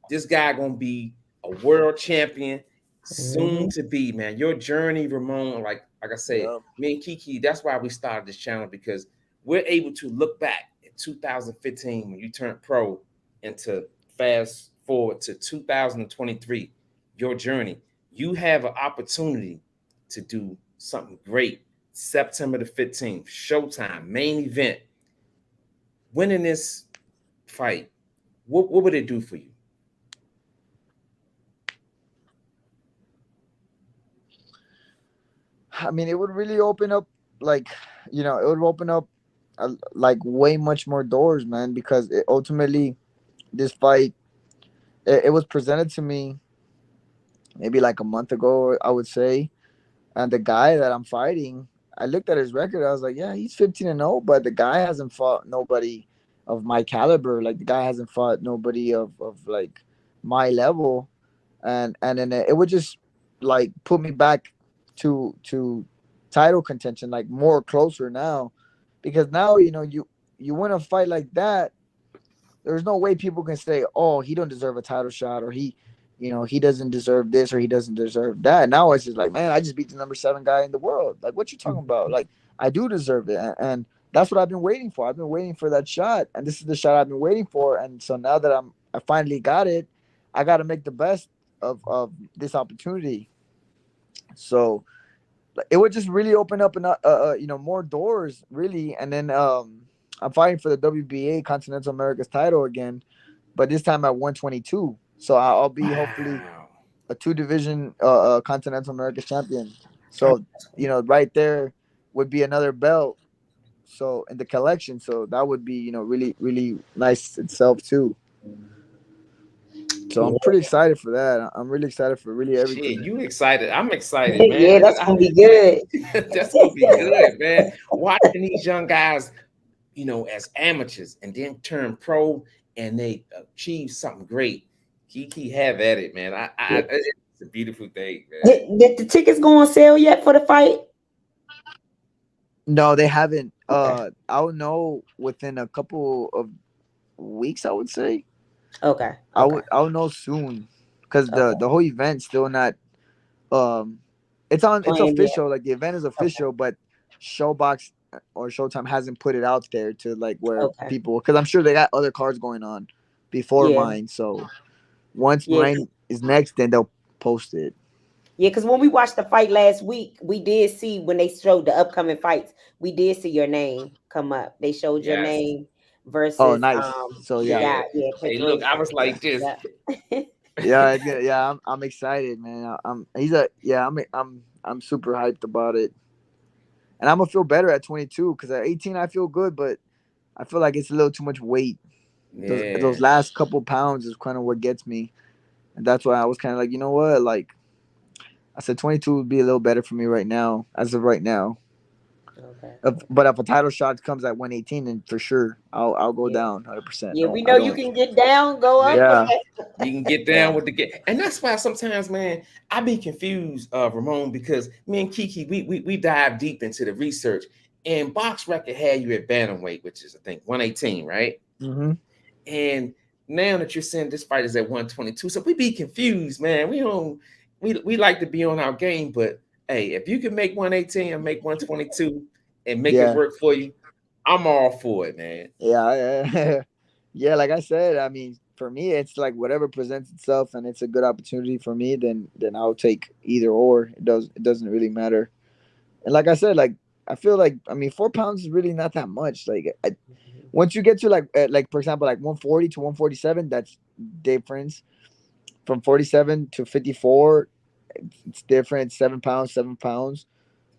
This guy gonna be a world champion soon Mhm. to be, man. Your journey, Ramon, like I said, yeah, me and Kiki, that's why we started this channel because we're able to look back at 2015 when you turned pro into fast forward to 2023, your journey. You have an opportunity to do something great. September the 15th, Showtime, main event. Winning this fight, what would it do for you? I mean, it would really open up, like, it would open up like way much more doors, man. Because ultimately, this fight, it was presented to me maybe like a month ago, I would say. And the guy that I'm fighting, I looked at his record. I was like, yeah, he's 15-0, but the guy hasn't fought nobody of my caliber. Like the guy hasn't fought nobody of like my level, and then it would just like put me back to title contention, like more closer now, because now you win a fight like that. There's no way people can say, oh, he don't deserve a title shot, or he doesn't deserve this or he doesn't deserve that. Now it's just like, man, I just beat the number 7 guy in the world. Like, what you talking about? Like, I do deserve it, and that's what I've been waiting for. I've been waiting for that shot, and this is the shot I've been waiting for. And so now that I finally got it, I got to make the best of this opportunity. So it would just really open up more doors, really. And then I'm fighting for the WBA Continental America's title again, but this time at 122. So I'll be hopefully a 2-division Continental America's champion. So right there would be another belt. So in the collection, so that would be really really nice itself too. So I'm pretty excited for that. I'm really excited for really everything. Shit, you excited? I'm excited, man. Yeah, that's gonna be good. That's gonna be good, man. Watching these young guys, as amateurs and then turn pro and they achieve something great. Kiki, have at it, man. It's a beautiful thing, man. Did the tickets go on sale yet for the fight? No, they haven't. Okay. I'll know within a couple of weeks, I would say. Okay. I'll know soon, because the whole event's still not it's official. Like, the event is official, but Showbox or Showtime hasn't put it out there to like where people, because I'm sure they got other cards going on before mine. So once mine is next, then they'll post it. Yeah, because when we watched the fight last week, we did see, when they showed the upcoming fights, we did see your name come up. They showed your name versus. Oh, nice. So Hey, look, I was like this. I'm excited, man. I'm super hyped about it, and I'm gonna feel better at 22, because at 18 I feel good, but I feel like it's a little too much weight. Those last couple pounds is kind of what gets me, and that's why I was kind of like, you know what, like, I said 22 would be a little better for me right now, as of right now. Okay. But if a title shot comes at 118, then for sure I'll go down 100%. Yeah, we know you can get down, go up. Yeah, you can get down with the get, and that's why sometimes, man, I be confused, Ramon, because me and Kiki, we dive deep into the research, and Box Record had you at bantamweight, which is I think 118, right? Mm-hmm. And now that you're saying this fight is at 122, so we be confused, man. We like to be on our game, but hey, if you can make 118 and make 122 and make it work for you, I'm all for it, man. Yeah, like I said, I mean, for me, it's like whatever presents itself and it's a good opportunity for me, then I'll take either or. It doesn't really matter. And like I said, like, I feel like, I mean, 4 pounds is really not that much. Like, once you get to like for example, like 140 to 147, that's difference. From 47 to 54, it's different. 7 pounds.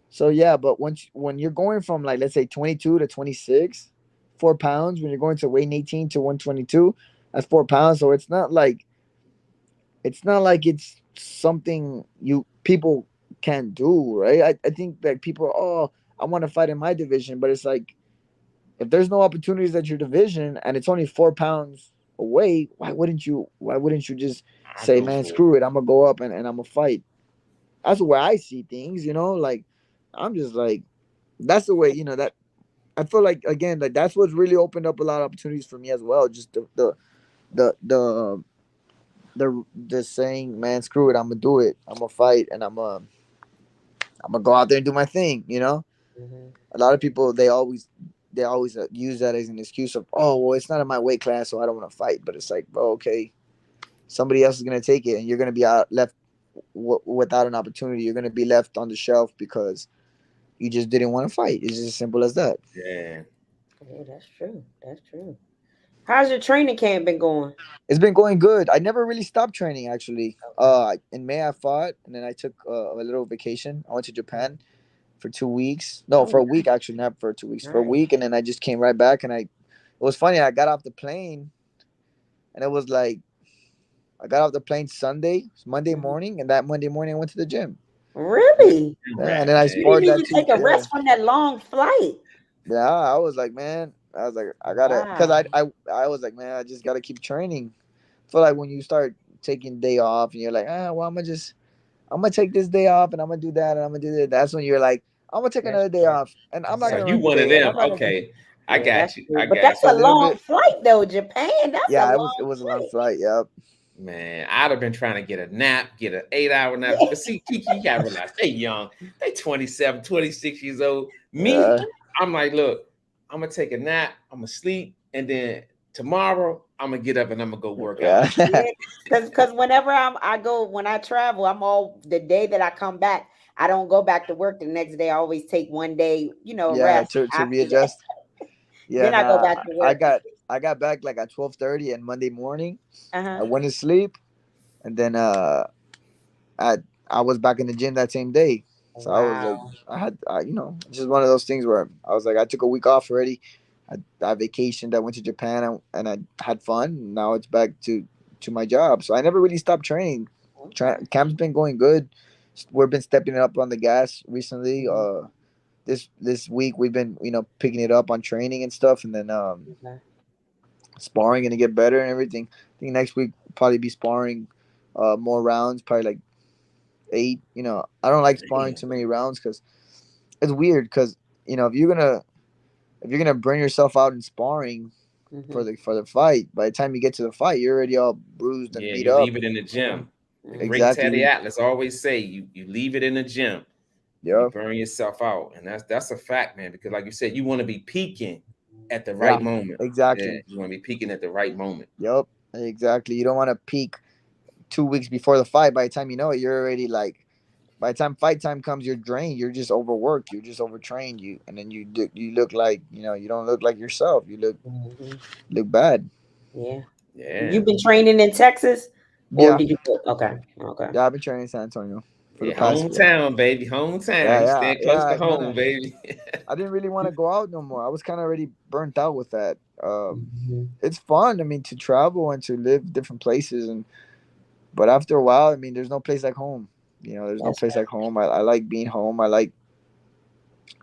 So yeah, but when you're going from, like, let's say 22 to 26, 4 pounds. When you're going to weight 18 to 122, that's 4 pounds. So it's not like it's something people can't do, right? I think that people I want to fight in my division, but it's like, if there's no opportunities at your division and it's only 4 pounds away, why wouldn't you just say, man, screw it, I'm gonna go up and I'm gonna fight? That's the way I see things, like, I'm just like, that's the way, that I feel like, again, like, that's what's really opened up a lot of opportunities for me as well. Just the saying, man, screw it, I'm gonna do it, I'm gonna fight, and I'm gonna go out there and do my thing. Mm-hmm. A lot of people, they always use that as an excuse of, oh, well, it's not in my weight class, so I don't want to fight. But it's like, oh, okay, somebody else is going to take it, and you're going to be left without an opportunity. You're going to be left on the shelf because you just didn't want to fight. It's just as simple as that. Yeah, that's true. How's your training camp been going? It's been going good. I never really stopped training, actually. In May I fought, and then I took a little vacation. I went to Japan for 2 weeks. No, for a week, actually, not for 2 weeks. For a week, and then I just came right back. And it was funny. I got off the plane, and it was like, I got off the plane Sunday, Monday morning, and that Monday morning I went to the gym. Really? Yeah, and then I sparred that. You take a rest from that long flight. Yeah, I was like, man, I gotta, because I was like, man, I just gotta keep training. I feel like when you start taking day off and you're like, well, I'm gonna take this day off and I'm gonna do that and I'm gonna do that. That's when you're like, I'm gonna take another day off and I'm not gonna. You one of them, okay? I got you. But that's a long flight though, Japan. That's it was a long flight. Yep. Man, I'd have been trying to get a nap, get an 8-hour nap. Because see, Kiki, you gotta realize they young. They 27, 26 years old. Me, I'm like, look, I'm gonna take a nap, I'm gonna sleep, and then tomorrow I'm gonna get up and I'm gonna go work out. Because whenever when I travel, I'm all the day that I come back, I don't go back to work the next day. I always take one day, Yeah, rest to after that. readjust. Yeah, Then I go nah, back to I work. got back like at 12:30 and Monday morning. I Uh-huh. went to sleep, and then I I was back in the gym that same day. So I was like, Wow. it's just one of those things where I was like, I took a week off already. I vacationed. I went to Japan, and I had fun. Now it's back to my job. So I never really stopped training. Okay. Camp's been going good. We've been stepping it up on the gas recently. Mhm. This week we've been picking it up on training and stuff, and then Okay. sparring gonna get better and everything. I think next week we'll probably be sparring more rounds, probably like 8. I don't like sparring Damn. too many rounds because it's weird. Because if you're gonna burn yourself out in sparring for Mhm. the fight, by the time you get to the fight, you're already all bruised and Yeah, beat you up. leave it in the gym. The great Exactly. Teddy Atlas always say you leave it in the gym. You Yep. burn yourself out. And that's a fact, man, because like you said, you want to be peaking at the Yeah. right moment. Yeah, Exactly. you want to be peaking at the right moment. Yep. Exactly. You don't want to peak 2 weeks before the fight. By the time you know it, you're already like. By the time fight time comes, you're drained. You're just overworked. You're just overtrained. And then you look like you don't look like yourself. You Mhm. look bad. Yeah. Yeah. You've been training in Texas, or Yeah. did you? Okay. Okay. Yeah. I've been training in San Antonio for the Yeah, past. Yeah. hometown, baby. Hometown. Yeah. You Yeah. stand close to Yeah. home, baby. I didn't really want to go out no more. I was kind of already burnt out with that. Mhm. It's fun. I mean, to travel and to live different places, but after a while, I mean, there's no place like home. There's no That's place like home. I like being home. I like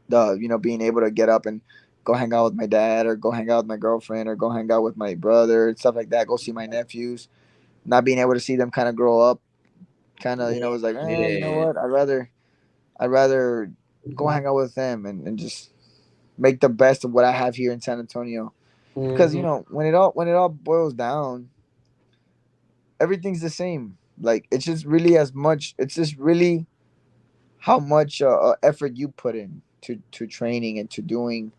being able to get up and go hang out with my dad, or go hang out with my girlfriend, or go hang out with my brother, stuff like that. Go see my nephews. Not being able to see them kind of grow up, kind of yeah. was like, you know Yeah. what? I'd rather go Mhm. hang out with them, and just make the best of what I have here in San Antonio. Because Mhm. when it all boils down, everything's the same. Like, it's just really as much. It's just really how much effort you put in to training and to doing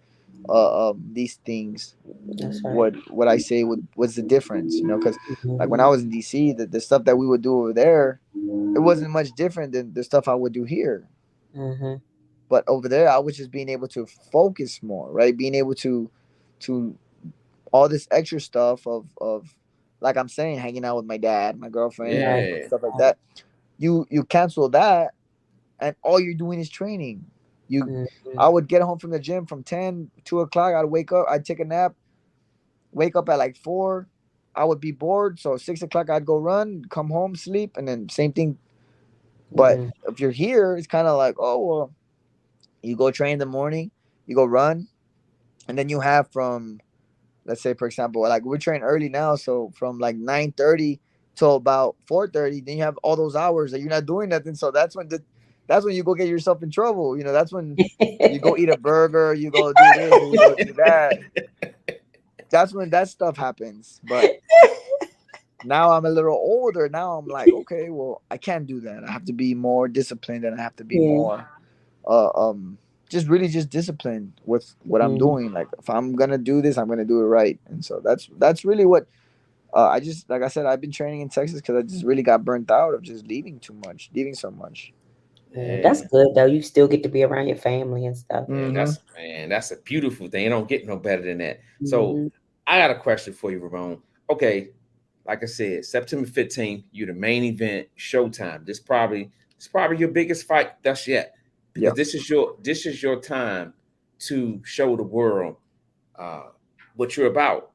these things. That's right. What I say was the difference, because like when I Mhm. was in DC, the stuff that we would do over there, it wasn't much different than the stuff I would do here. Mhm. But over there, I was just being able to focus more, right? Being able to all this extra stuff of like I'm saying, hanging out with my dad, my girlfriend, Right. Yeah. stuff like that. You cancel that, and all you're doing is training. You, I Mhm. would get home from the gym from 10, 2 o'clock. I'd wake up, I'd take a nap, wake up at like 4. I would be bored, so 6 o'clock I'd go run, come home, sleep, and then same thing. But Mhm. if you're here, it's kind of like, oh well, you go train in the morning, you go run, and then you have from, let's say, for example, like we train early now, so from like 9:30 till about 4:30, then you have all those hours that you're not doing nothing. So that's when you go get yourself in trouble. That's when you go eat a burger, you go do this, or you go do that. That's when that stuff happens. But now I'm a little older. Now I'm like, okay, well, I can't do that. I have to be more disciplined, and I have to be Yeah. more uh um just really just disciplined with what I'm Mhm. doing. Like, if I'm gonna do this, I'm gonna do it right. And so that's really what I just, like I said, I've been training in Texas because I just really got burnt out of just leaving so much. Yeah, that's Yeah. good though. You still get to be around your family and stuff. Yeah, Mm-hmm. that's a beautiful thing. It don't get no better than that. So Mhm. I got a question for you, Ramon. Okay, like I said, September 15th, you're the main event, Showtime. This probably your biggest fight thus yet. Because Yeah. this is your time to show the world uh, what you're about.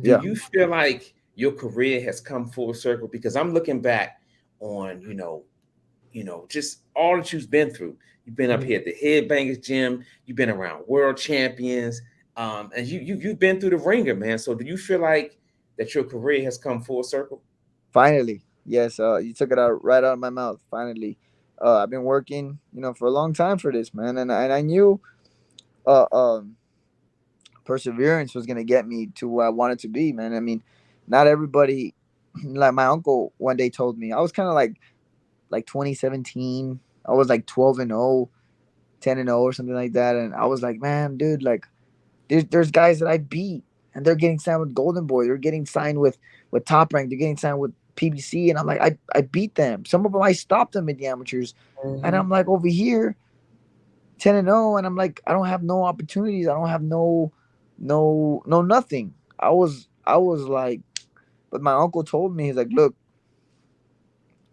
Do Yeah. you feel like your career has come full circle? Because I'm looking back on, just all that you've been through. You've been up Mhm. here at the Headbangers Gym. You've been around world champions, and you've been through the ringer, man. So do you feel like that your career has come full circle? Finally, yes. You took it out right out of my mouth. Finally, I've been working, for a long time for this, man, and I knew uh um perseverance was gonna get me to where I wanted to be, man. I mean, not everybody. like my uncle one day told me, I was kind of like 2017. I was like 12-0, 10-0 or something like that, and I was like, man, dude, like there's guys that I beat, and they're getting signed with Golden Boy. They're getting signed with Top Rank. They're getting signed with PBC, and I'm like, I beat them. Some of them I stopped them in the amateurs, and I'm like over here, 10-0, and I'm like, I don't have no opportunities. I don't have no nothing. I was like, but my uncle told me, he's like, look,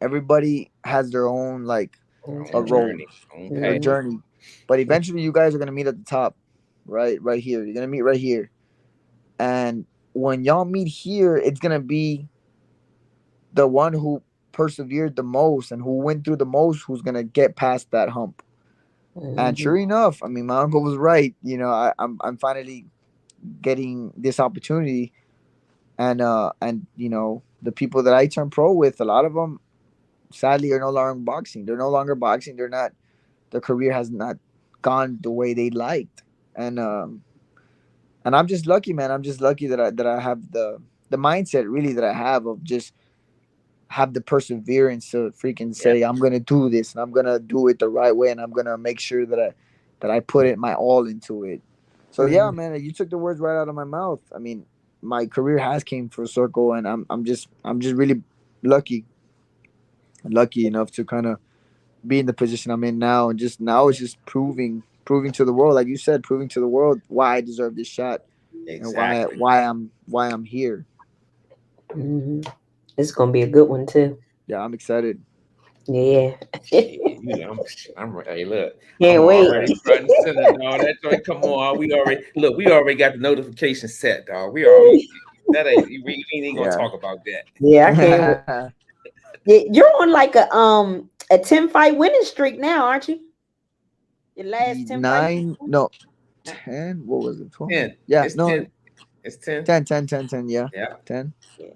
everybody has their own like a On role, journey, on a path. journey, but eventually you guys are gonna meet at the top, right here. You're gonna meet right here, and when y'all meet here, it's gonna be the one who persevered the most and who went through the most who's gonna get past that hump. And sure enough, I mean, my uncle was right. You know, I'm finally getting this opportunity, and you know, the people that I turned pro with, a lot of them sadly are no longer boxing. They're no longer boxing. They're not. Their career has not gone the way they liked, and I'm just lucky, man. I'm just lucky that I have the mindset really that I have of just have the perseverance to freaking Yeah. say I'm gonna do this and I'm gonna do it the right way and I'm gonna make sure that I put it my all into it. So yeah, man, you took the words right out of my mouth. I mean, my career has came full circle, and I'm just really lucky, lucky enough to kind of be in the position I'm in now, and just now it's just proving to the world, like you said, proving to the world why I deserve this shot and why Exactly. why I'm here. It's gonna be a good one too. Yeah, I'm excited. Yeah. Shit, I'm hey, look, I'm Can't wait. already front and center, dog. That joint, come on, we already got the notification set, dog. We already that ain't we ain't gonna Yeah. talk about that. Yeah, I can't wait. Yeah, you're on like a 10 fight winning streak now, aren't you? Your last 10 fights? 9, no, 10. What was it? 12? 10. Yeah, It's no, 10. It's 10. 10, 10, 10, 10. Yeah, Yeah. 10. Yeah.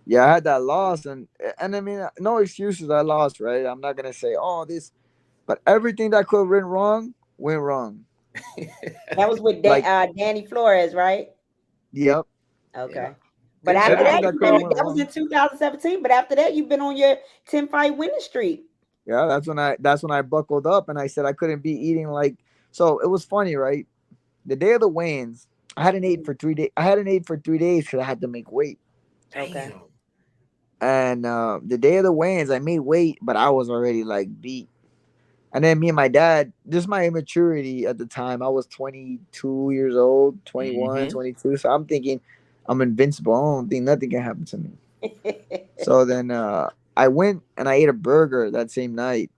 Yeah, I had that loss, and I mean, no excuses. I lost, right? I'm not gonna say, oh, this, but everything that could have went wrong. That was with Like, Danny Flores, right? yep, Yeah. Okay. But Good after everything job. that, that you've could have been, went that was wrong. in 2017. But after that, you've been on your 10 fight winning streak. Yeah, that's when I buckled up and I said I couldn't be eating like. So it was funny, right? The day of the weigh-ins, I hadn't ate for 3 days. I hadn't ate for 3 days because I had to make weight. Okay. Damn. And the day of the weigh-ins, I made weight, but I was already like beat. And then me and my dad, just my immaturity at the time, I was 22 years old, 21, Mm-hmm. 22. So I'm thinking I'm invincible. I don't think nothing can happen to me. So then I went and I ate a burger that same night,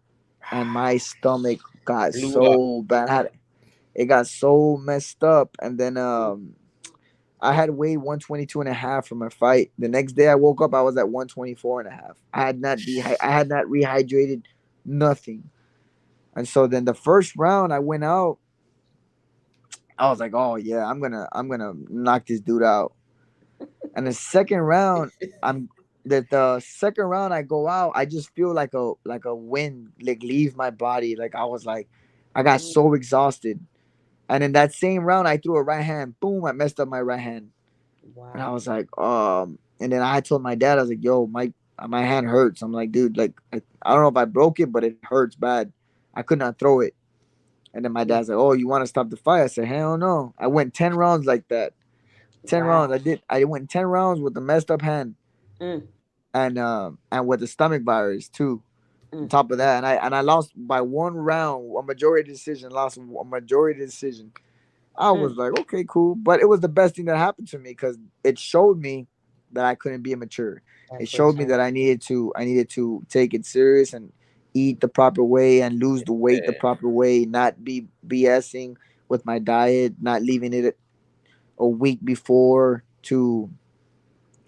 and my stomach got Blew up. so bad. It got so messed up. And then I had weighed 122 and a half from my fight. The next day I woke up, I was at 124 and a half. I had not rehydrated, nothing. And so then the first round I went out, I was like, oh yeah, I'm gonna knock this dude out. And the second round, I'm the second round I go out, I just feel like a wind like leave my body. Like I was like, I got so exhausted. And in that same round, I threw a right hand. Boom! I messed up my right hand, and I Wow. was like, And then I told my dad, I was like, yo, my hand hurts. I'm like, dude, like I don't know if I broke it, but it hurts bad. I could not throw it. And then my dad's like, oh, you want to stop the fight? I said, hell no. I went 10 rounds like that. 10 rounds. Wow. I went 10 rounds with a messed up hand Mm, and with the stomach virus too. On mm, top of that, and I lost by 1 round, a majority decision. Lost a majority decision. I mm. was like, okay, cool. But it was the best thing that happened to me because it showed me that I couldn't be immature. It That's showed what's me up. that I needed to take it serious and eat the proper way and lose the weight the Yeah. proper way, not be BSing with my diet, not leaving it a week before to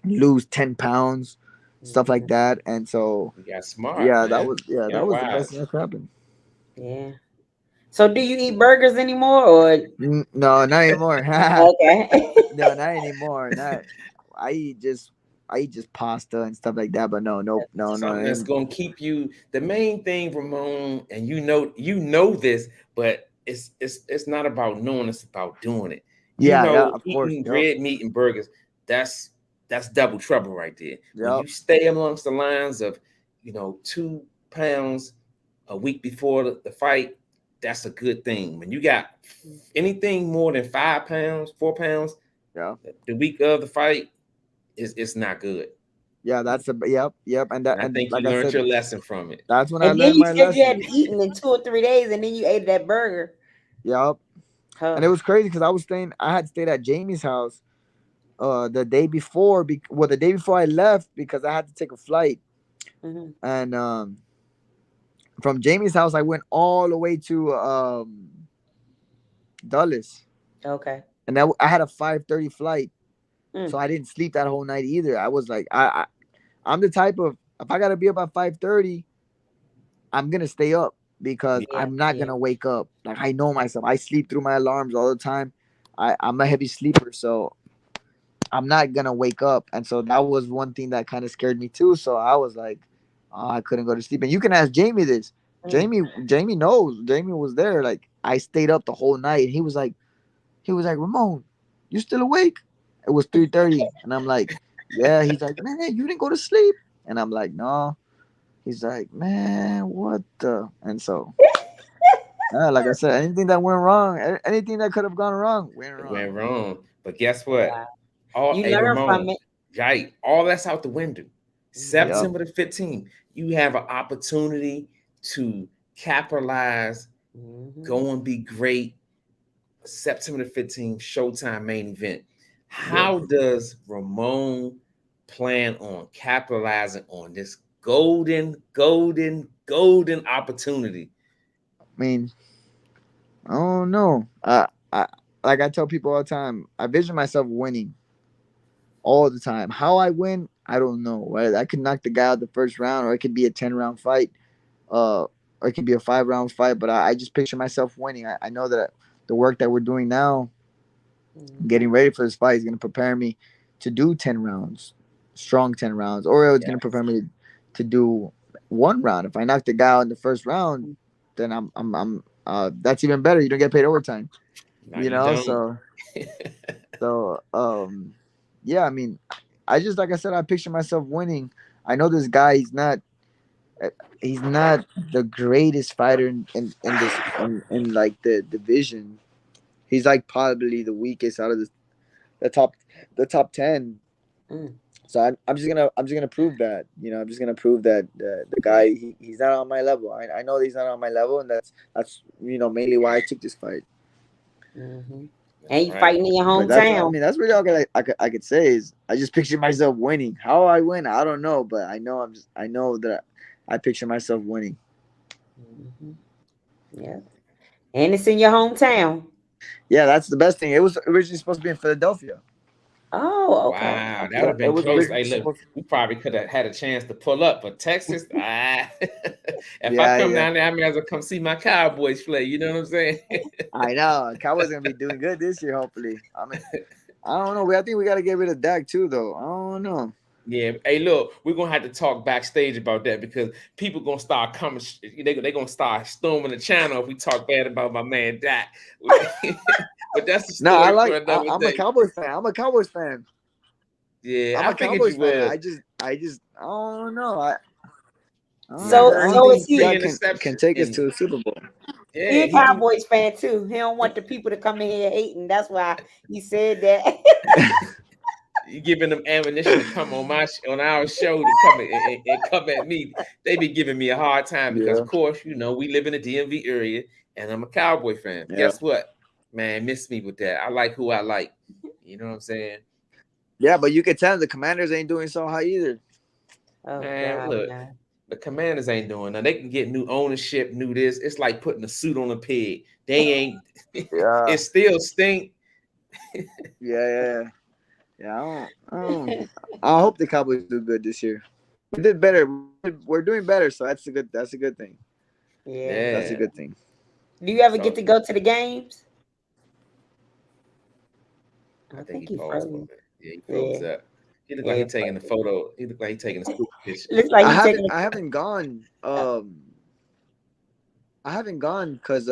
lose 10 pounds, stuff like Mhm. that. And so You got smart, yeah, man. that Got was the best thing wise. that could happen. Yeah. So do you eat burgers anymore or No, not anymore. okay? No, not anymore. Not I eat just pasta and stuff like that. But no, nope, no, no. Something that's gonna keep you the main thing, Ramon, and you know this, but it's not about knowing, it's about doing it. Yeah, yeah, of course. Eating Yep. red meat and burgers, that's that's double trouble right there. When Yep. you stay amongst the lines of, 2 pounds a week before the fight, that's a good thing. When you got anything more than 5 pounds, 4 pounds, Yeah. the week of the fight, it's not good. Yeah, that's a yep. And And I think you like I learned said, your lesson from it. that's when I And then learned you my said you lesson. hadn't eaten in 2 or 3 days, and then you ate that burger. Yep. Huh. And it was crazy because I had stayed at Jamie's house the day before, the day before I left because I had to take a flight. Mhm. And from Jamie's house I went all the way to Dulles. Okay. And I had a 5:30 flight. So Mm. I didn't sleep that whole night either. I was like, I'm the type of, if I gotta be up at 5:30, I'm gonna stay up because Yeah. I'm not Yeah. gonna wake up. Like I know myself. I sleep through my alarms all the time. I'm a heavy sleeper, so I'm not gonna wake up. And so that was one thing that kind of scared me too. So I was like, oh, I couldn't go to sleep. And you can ask Jamie this. Mm. Jamie knows. Jamie was there. Like I stayed up the whole night, and he was like, Ramon, you still awake? It was 3:30, and I'm like, yeah. He's like, man, you didn't go to sleep, and I'm like, no. He's like, man, what the? And so, like I said, anything that went wrong, anything that could have gone wrong, went It wrong. went wrong. But guess what? Wow. You Hey, learn from Ramon, it. right? All that's out the window. Yep. September the 15th, you have an opportunity to capitalize, Mhm. go and be great. September the 15th, Showtime main event. How does Ramon plan on capitalizing on this golden opportunity? I mean, I don't know. I like I tell people all the time. I vision myself winning all the time. How I win, I don't know. Right? I could knock the guy out the first round, or it could be a 10-round fight. Or it could be a 5-round fight. But I just picture myself winning. I know that the work that we're doing now, getting ready for this fight, is going to prepare me to do 10 rounds, strong 10 rounds, or it's going to prepare me to do 1 round. If I knock the guy out in the first round, then I'm that's even better. You don't get paid overtime. No, you don't. So yeah, I mean, I just, like I said, I picture myself winning. I know this guy, he's not the greatest fighter in this in like the division. He's like probably the weakest out of the top 10. Mm. So I'm just gonna prove that. I'm just gonna prove that the guy, he's not on my level. I know that he's not on my level, and that's mainly why I took this fight. Mhm. And you Right. fighting in your But hometown. that's really all I could say is I just picture myself winning. How I win, I don't know, but I know that I picture myself winning. Mhm. Yeah. And it's in your hometown. Yeah, that's the best thing. It was originally supposed to be in Philadelphia. Oh, okay. Wow, that would Yeah, have it been was close. originally Hey, look, supposed. we probably could have had a chance to pull up, but Texas, if I Yeah, come yeah. down there, I may as well come see my Cowboys play. You know what I'm saying? I know. Cowboys gonna be doing good this year, hopefully. I mean, I don't know. I think we gotta get rid of Dak too, though. I don't know. Yeah. Hey, look, we're gonna have to talk backstage about that because people gonna start coming. They gonna start storming the channel if we talk bad about my man Dak. But that's the No, story for another I'm a day. Cowboys fan. I'm a Cowboys fan. Yeah, I'm I a figured Cowboys you fan. would. I don't know. I don't know. Nah, So I don't so think is three he. Dak can interceptions, take us and to the Super Bowl. yeah, He a he can. Cowboys fan too. He don't want the people to come in here hating. That's why he said that. You giving them ammunition to come on on our show to come and come at me. They be giving me a hard time because, Yeah, of course, we live in the DMV area, and I'm a Cowboy fan. yeah, Guess what, man? Miss me with that. I like who I like. You know what I'm saying, yeah. But you can tell the Commanders ain't doing so high either. Oh man? God, Look, no. the Commanders ain't doing that. They can get new ownership, new this. It's like putting a suit on a pig. They ain't. Yeah, It still stink. yeah. I hope the Cowboys do good this year. We did better. We're doing better, so that's a good. That's a good thing. Yeah. That's a Yeah. good thing. Do you ever So get to go to the games? I I think he think he paused for a froze. minute. Yeah, he Yeah. froze up. He looked like Yeah. he taking the photo. He looked like he taking a stupid picture. Looks like I he's haven't. taking I haven't gone. I haven't gone because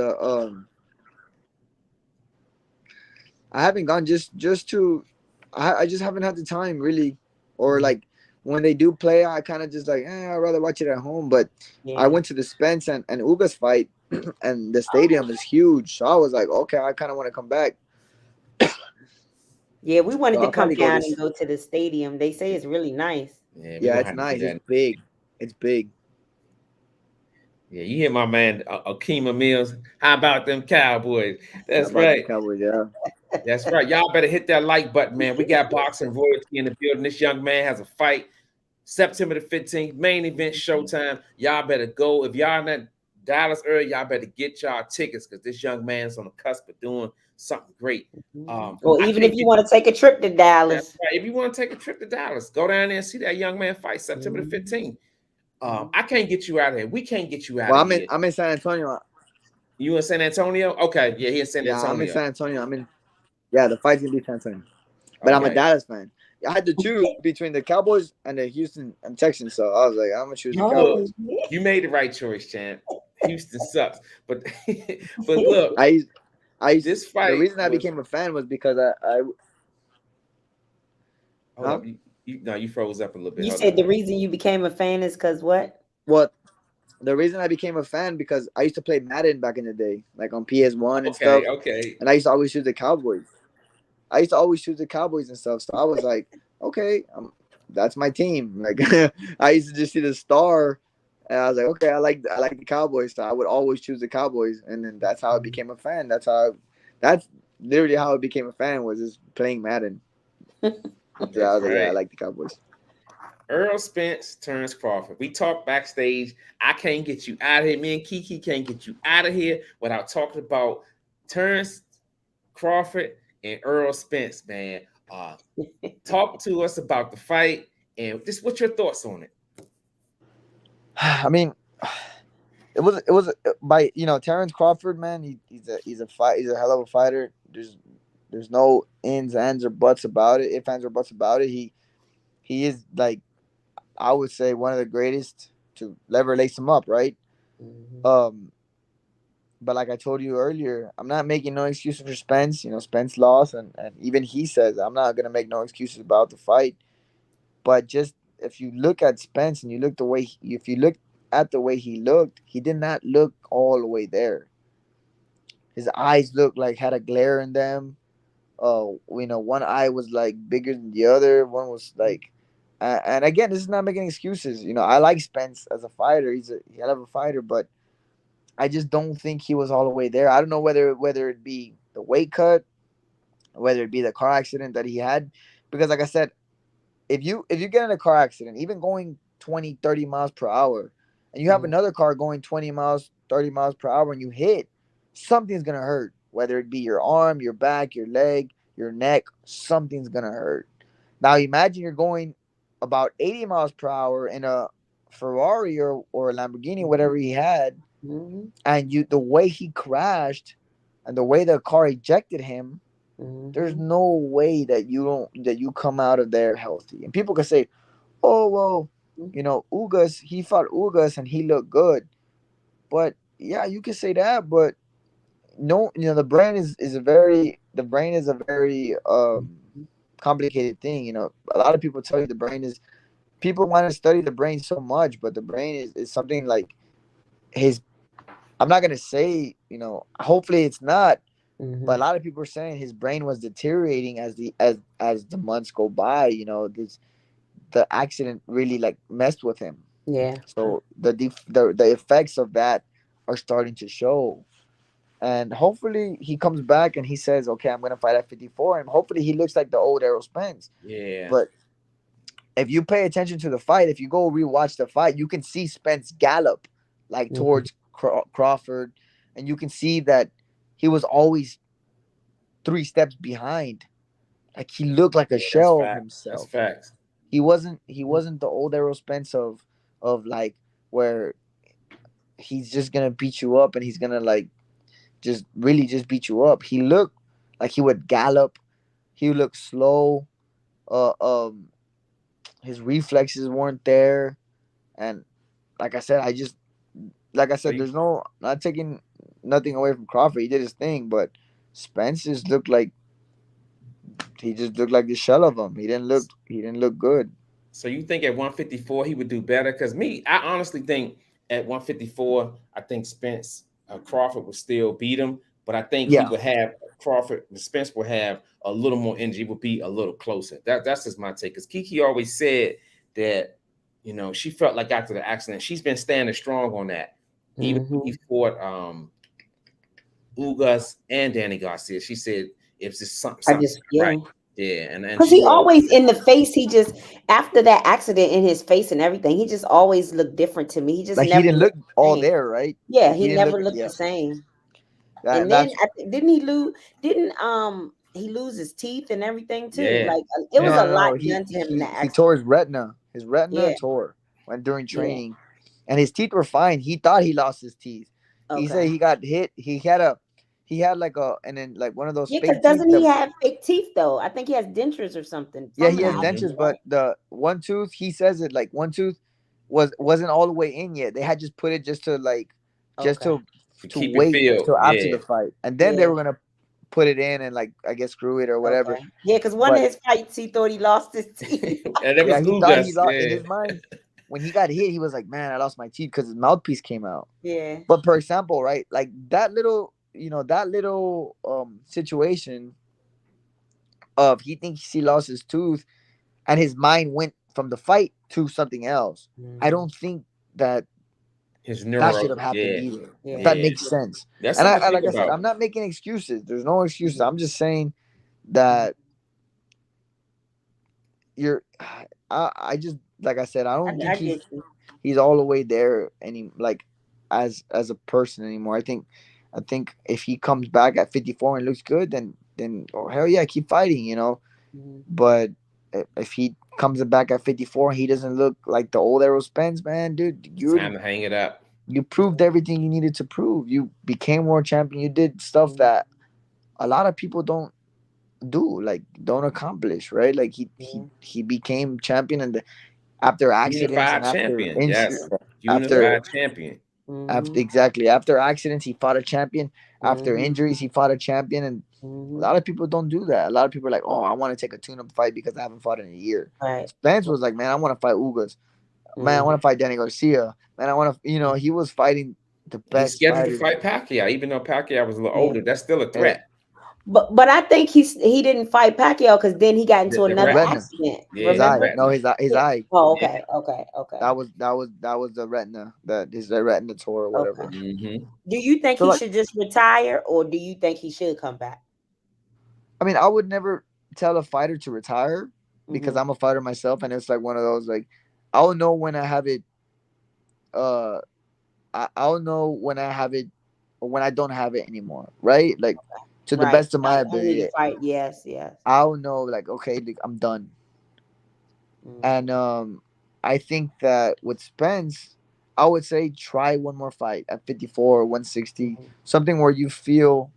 I haven't gone just to. I just haven't had the time really Or like when they do play, I kind of just like, I'd rather watch it at home. But I Yeah. went to the Spence and Uga's fight, and the stadium is huge. So I was like, okay, I kind of want to come back. Yeah, we wanted So to I'll come probably go down this. and go to the stadium. They say it's really nice. Yeah, we're Yeah, gonna it's have to do nice. It's that. big. It's big. Yeah, you hear my man Akima Mills. How about them Cowboys? How That's about the right. Cowboys? Yeah. That's right. Y'all better hit that like button, man. We got boxing royalty in the building. This young man has a fight September the 15th, main event Showtime. Y'all better go. If y'all not Dallas early, y'all better get y'all tickets because this young man's on the cusp of doing something great. Or I even can't if you get want to take a trip to that's Dallas. right. If you want to take a trip to Dallas, go down there and see that young man fight September the 15th. I can't get you out of here. We can't get you out Well, of here. I'm in San Antonio. You in San Antonio? Okay, yeah, he in San Yeah, I'm in Antonio. San Antonio. Yeah, the fight's gonna be San Antonio. But I'm a Okay. Dallas fan. I had to choose between the Cowboys and the Houston and Texans, so I was like, I'm gonna choose the Look, Cowboys. you made the right choice, champ. Houston sucks, but but look, this The fight reason I was. became a fan was because I Hold huh? up, you froze up a little bit. You Hold said up. the reason you became a fan is because what? What the reason I became a fan because I used to play Madden back in the day, like on PS1 and stuff, Okay. and I used to always choose the Cowboys. I used to always choose the Cowboys and stuff, so I was like, okay, that's my team. Like I used to just see the star, and I was like, okay, I like the Cowboys, so I would always choose the Cowboys, and then that's how I became a fan. That's literally how I became a fan was just playing Madden. After that, I That's was like, yeah, I right. like the Cowboys. Earl Spence turns Crawford. We talked backstage. I can't get you out of here. Me and Kiki can't get you out of here without talking about Terrence Crawford and Earl Spence, man. Talk to us about the fight and just what's your thoughts on it? I mean, it was by Terrence Crawford, man. He's a hell of a fighter. There's no ins, ands, or buts about it. If ands or buts about it, he is like I would say one of the greatest to ever lace him up, right? Um, but like I told you earlier, I'm not making no excuses for Spence. Spence lost, and even he says I'm not gonna make no excuses about the fight. But just if you look at Spence and you look if you look at the way he looked, he did not look all the way there. His eyes looked like had a glare in them. One eye was like bigger than the other. One was like, and again, this is not making excuses. I like Spence as a fighter. He's a hell of a fighter, but I just don't think he was all the way there. I don't know whether it be the weight cut, whether it be the car accident that he had, because like I said, if you get in a car accident, even going 20, 30 miles per hour, and you have another car going 20 miles, 30 miles per hour, and you hit, something's gonna hurt. Whether it be your arm, your back, your leg, your neck, something's gonna hurt. Now imagine you're going about 80 miles per hour in a Ferrari or a Lamborghini, whatever he had, and the way he crashed and the way the car ejected him, there's no way that you come out of there healthy. And people can say, "Oh well, Ugas, he fought Ugas and he looked good." But yeah, you can say that, but no, the brain is a very complicated thing. A lot of people tell you the brain is people want to study the brain so much, but the brain is something like his. I'm not gonna say, hopefully it's not. But a lot of people are saying his brain was deteriorating as the months go by. The accident really like messed with him. Yeah. So the effects of that are starting to show. And hopefully he comes back and he says, "Okay, I'm gonna fight at 54," and hopefully he looks like the old Errol Spence. Yeah. But if you pay attention to the fight, if you go rewatch the fight, you can see Spence gallop like towards Crawford, and you can see that he was always 3 steps behind. Like he looked like a shell of That's himself. facts. He wasn't the old Errol Spence of like where he's just gonna beat you up and he's gonna like just really just beat you up. He looked like he would gallop. He looked slow. Uh, um, his reflexes weren't there, and like I said, So you, there's no not taking nothing away from Crawford. He did his thing, but Spence just looked like the shell of him. He didn't look good. So you think at 154 he would do better? Because I honestly think at 154, I think Crawford would still beat him, but I think he Yeah. would have Spence would have a little more energy, would be a little closer. That's just my take. Because Kiki always said that, she felt like after the accident, she's been standing strong on that. Even when he fought Ugas and Danny Garcia, she said it was just something right. Yeah, and because he always in the face. He just after that accident in his face and everything, he just always looked different to me. He just Like never he didn't look looked the all same. there, right? Yeah, Like he didn't never look. looked Yeah, the same. that, And then that's didn't he lose? Didn't he lose his teeth and everything too? Yeah. Like it was no, a no, lot no. done to him in that He accident. tore his retina. His retina Yeah, tore when during yeah. training, and his teeth were fine. He thought he lost his teeth. He said Okay. he got hit. He had like a and then like one of those Yeah, because fake teeth doesn't that. he have fake teeth though? I think he has dentures or something Yeah, from he an has Mhm. dentures, accident, but right? the one tooth, he says it like one tooth wasn't all the way in yet. They had just put it just to like just Okay. To to keep it wait filled. until after Yeah. the fight, and then they Yeah. were gonna put it in and like I guess screw it or Okay. whatever. Yeah, because one of But his fights, he thought he lost his teeth. And it yeah, was he thought he Ugas. lost in Yeah. his mind when he got hit. He was like, "Man, I lost my teeth because his mouthpiece came out." Yeah. But for example, right, like that little, situation of he thinks he lost his tooth and his mind went from the fight to something else. I Mhm. don't think that His that should neuro. have happened Yeah. either. If Yeah. that Yeah. makes sense. That's And something to like think I said, about. I'm not making excuses. There's no excuses. Mhm. I'm just saying Mhm. that you're. I just like I said, I don't think I get you. he's all the way there any like as a person anymore. I think if he comes back at 54 and looks good, then oh hell yeah, keep fighting. Mhm. But if he comes back at 54 and he doesn't look like the old Errol Spence, man, dude, It's time to hang it up. you proved everything you needed to prove. You became world champion. You did stuff Mhm. that a lot of people don't do, like don't accomplish, right? Like Yeah. he became champion, and after accidents and Unified after champion. Yes. after Unified champion. after Mhm. exactly after accidents he fought a champion. After Mhm. injuries he fought a champion, and a Mhm. lot of people don't do that. A lot of people are like, oh, I want to take a tune-up fight because I haven't fought in a year. Right. Spence was like, man, I want to fight Ugas. Man, I Mhm. want to fight Danny Garcia. Man, I want to, he was fighting the He's best scheduled to fighters. fight Pacquiao, even though Pacquiao was a little Yeah. older. That's still a Eh, threat. But I think he didn't fight Pacquiao because then he got into The his another retina. retina, accident. Yeah, his the eye. Remember? No, retina. his Yeah. eye. Oh, Yeah. okay. Okay. Okay. That was the retina. That his retina tore or Okay. whatever. Mm-hmm. Do you think So he like, should just retire, or do you think he should come back? I mean, I would never tell a fighter to retire because Mm-hmm. I'm a fighter myself, and it's like one of those like, I'll know when I have it. Uh, I'll know when I have it or when I don't have it anymore, right? Like to the Right. best of my Like only to ability, fight. Yes. Yes. I'll know like okay, like, I'm done. Mm-hmm. And I think that with Spence, I would say try one more fight at 54 or 160, Mm-hmm. something where you feel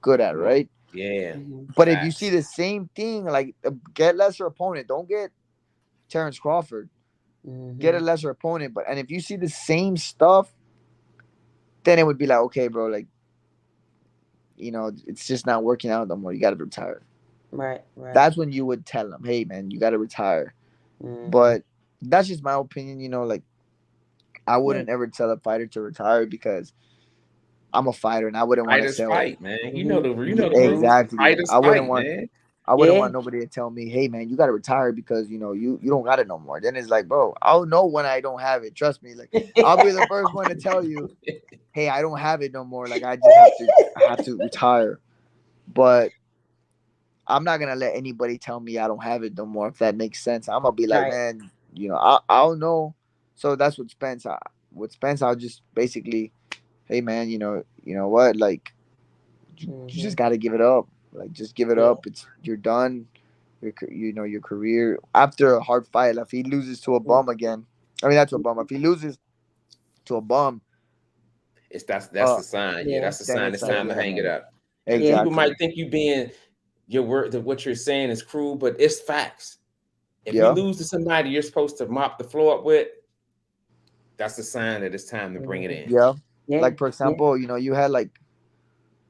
good at, right? Yeah. Mm-hmm. But if you see Facts. the same thing, like get lesser opponent, don't get Terrence Crawford, get Mm-hmm. a lesser opponent. But and if you see the same stuff, then it would be like, okay, bro, like it's just not working out no more. You got to retire. Right. Right. That's when you would tell them, hey, man, you got to retire. Mm-hmm. But that's just my opinion. Like I Yeah. wouldn't ever tell a fighter to retire because I'm a fighter and I wouldn't want to Fighters tell. fight, man. You know the Mm-hmm. rules. Exactly. Fighters fight, man. I wouldn't Yeah. want nobody to tell me, hey man, you gotta retire because you don't got it no more. Then it's like, bro, I'll know when I don't have it. Trust me. Like I'll be the first one to tell you, hey, I don't have it no more. Like I have to retire. But I'm not gonna let anybody tell me I don't have it no more, if that makes sense. I'm gonna be like, Right. man, I'll know. So that's what Spence. With Spence, I'll just basically, hey man, you know what, like you Mm-hmm. just got to give it up. Like just give it Yeah. up. You're done. Your career after a hard fight. If he loses to a bum again, I mean not to a bum. If he loses to a bum, That's uh, the sign. Yeah, Yeah. that's the then sign. it's It's like time to yeah, hang it man, up. And Yeah. people exactly. might think you being your word that what you're saying is cruel, but it's facts. If you Yeah, lose to somebody you're supposed to mop the floor up with, that's a sign that it's time to bring it Mm-hmm. in. yeah. Yeah. Like for Yeah. example, you had like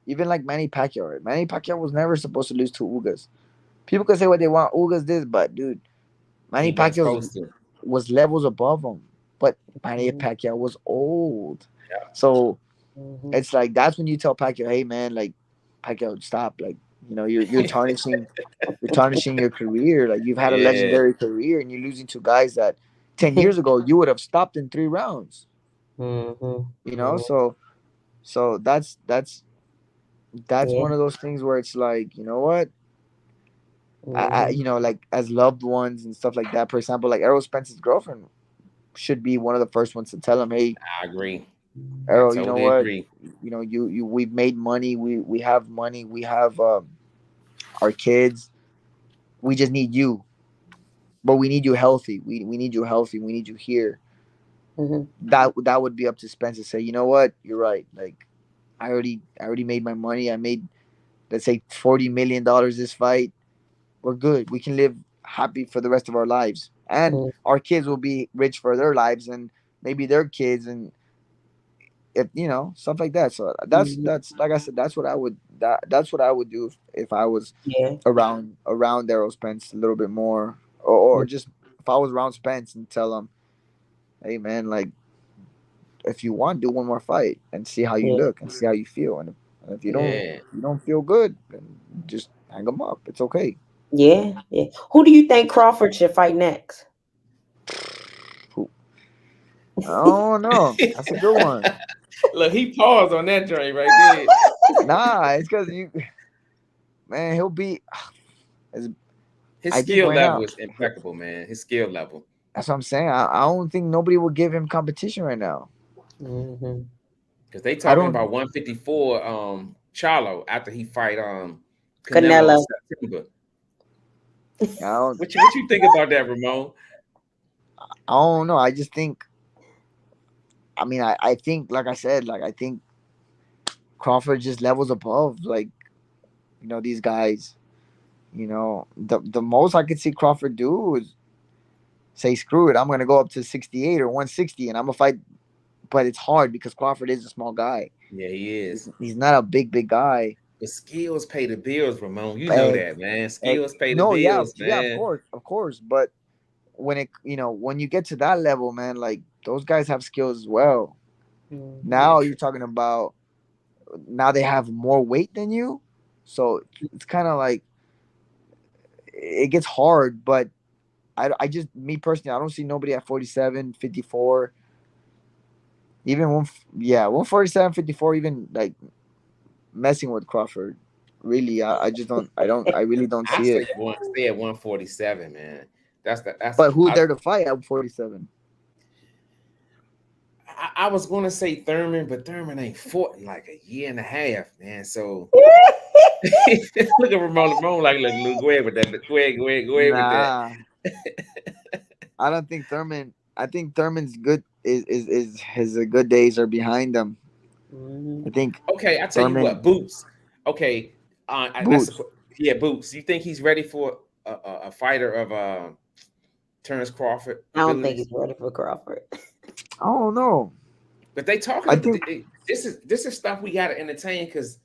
even like Manny Pacquiao. Right? Manny Pacquiao was never supposed to lose to Ugas. People can say what they want. Ugas this, but dude, Manny He wasn't Pacquiao supposed to. was levels above him, but Manny Mhm. Pacquiao was old. Yeah. So Mhm. it's like that's when you tell Pacquiao, hey man, like Pacquiao, stop. Like, you're tarnishing your career. Like you've had a Yeah. legendary career and you're losing to guys that 10 years ago you would have stopped in 3 rounds. Mhm. You know, Mhm. so that's Yeah. one of those things where it's like, you know what? Mhm. Like as loved ones and stuff like that. For example, like Errol Spence's girlfriend should be one of the first ones to tell him, hey, I agree. I Errol, you know totally what? agree. We've made money. We have money. We have our kids. We just need you, but we need you healthy. We need you healthy. We need you here. Mhm. That would be up to Spence to say, you know what? You're right. Like I already made my money. I made, let's say, $40 million this fight. We're good. We can live happy for the rest of our lives, and Mhm. our kids will be rich for their lives, and maybe their kids, and if stuff like that. So Mhm. that's like I said, that's what I would do if I was Yeah. around Daryl Spence a little bit more, or just if I was around Spence and tell him, hey man, like if you want, do one more fight and see how you Yeah. look and see how you feel, and if Yeah. you don't feel good, then just hang them up. It's okay. Yeah. Yeah. Who do you think Crawford should fight next? Who- I don't know. That's a good one. Look, he paused on that joint right there. Nah, it's because man, he'll be. His I think skill right level now, is impeccable, man. His skill level. that's what I'm saying. I don't think nobody will give him competition right now. Mhm. Because they I talking don't. about 154 Charlo after he fight Canelo in Canelo. September. I don't. What you think about that, Ramon? I don't know. I just think. I mean, I think, like I said, like I think Crawford just levels above, like these guys. The most I could see Crawford do is say, screw it, I'm gonna go up to 68 or 160, and I'm gonna fight. But it's hard because Crawford is a small guy. Yeah, he is. He's not a big guy. But skills pay the bills, Ramon. You know Egg, that, man. egg. Skills pay the No, yeah, bills, yeah, man. of course. But when you get to that level, man, like those guys have skills as well. Mhm. Yeah, Now you're talking about, now they have more weight than you, so it's kind of like it gets hard. But I just, me personally, I don't see nobody at 47, 54, even one, yeah, 147, 54, even like messing with Crawford. Really, I just don't, I really don't I see it. stay at 147, man. That's But who's there to fight at 47? I was gonna say Thurman, but Thurman ain't fought in like a year and a half, man. So look at Ramon like, look, go ahead with that. Go ahead with that. Nah, I don't think Thurman. I think Thurman's good is his good days are behind him. I Mhm. think Okay, I tell you Thurman what, Boots. Okay, Boots. yeah, Boots. You think he's ready for a fighter of Terrence Crawford I don't think abilities? he's ready for Crawford. I don't know. But they talking I about think this is stuff we got to entertain because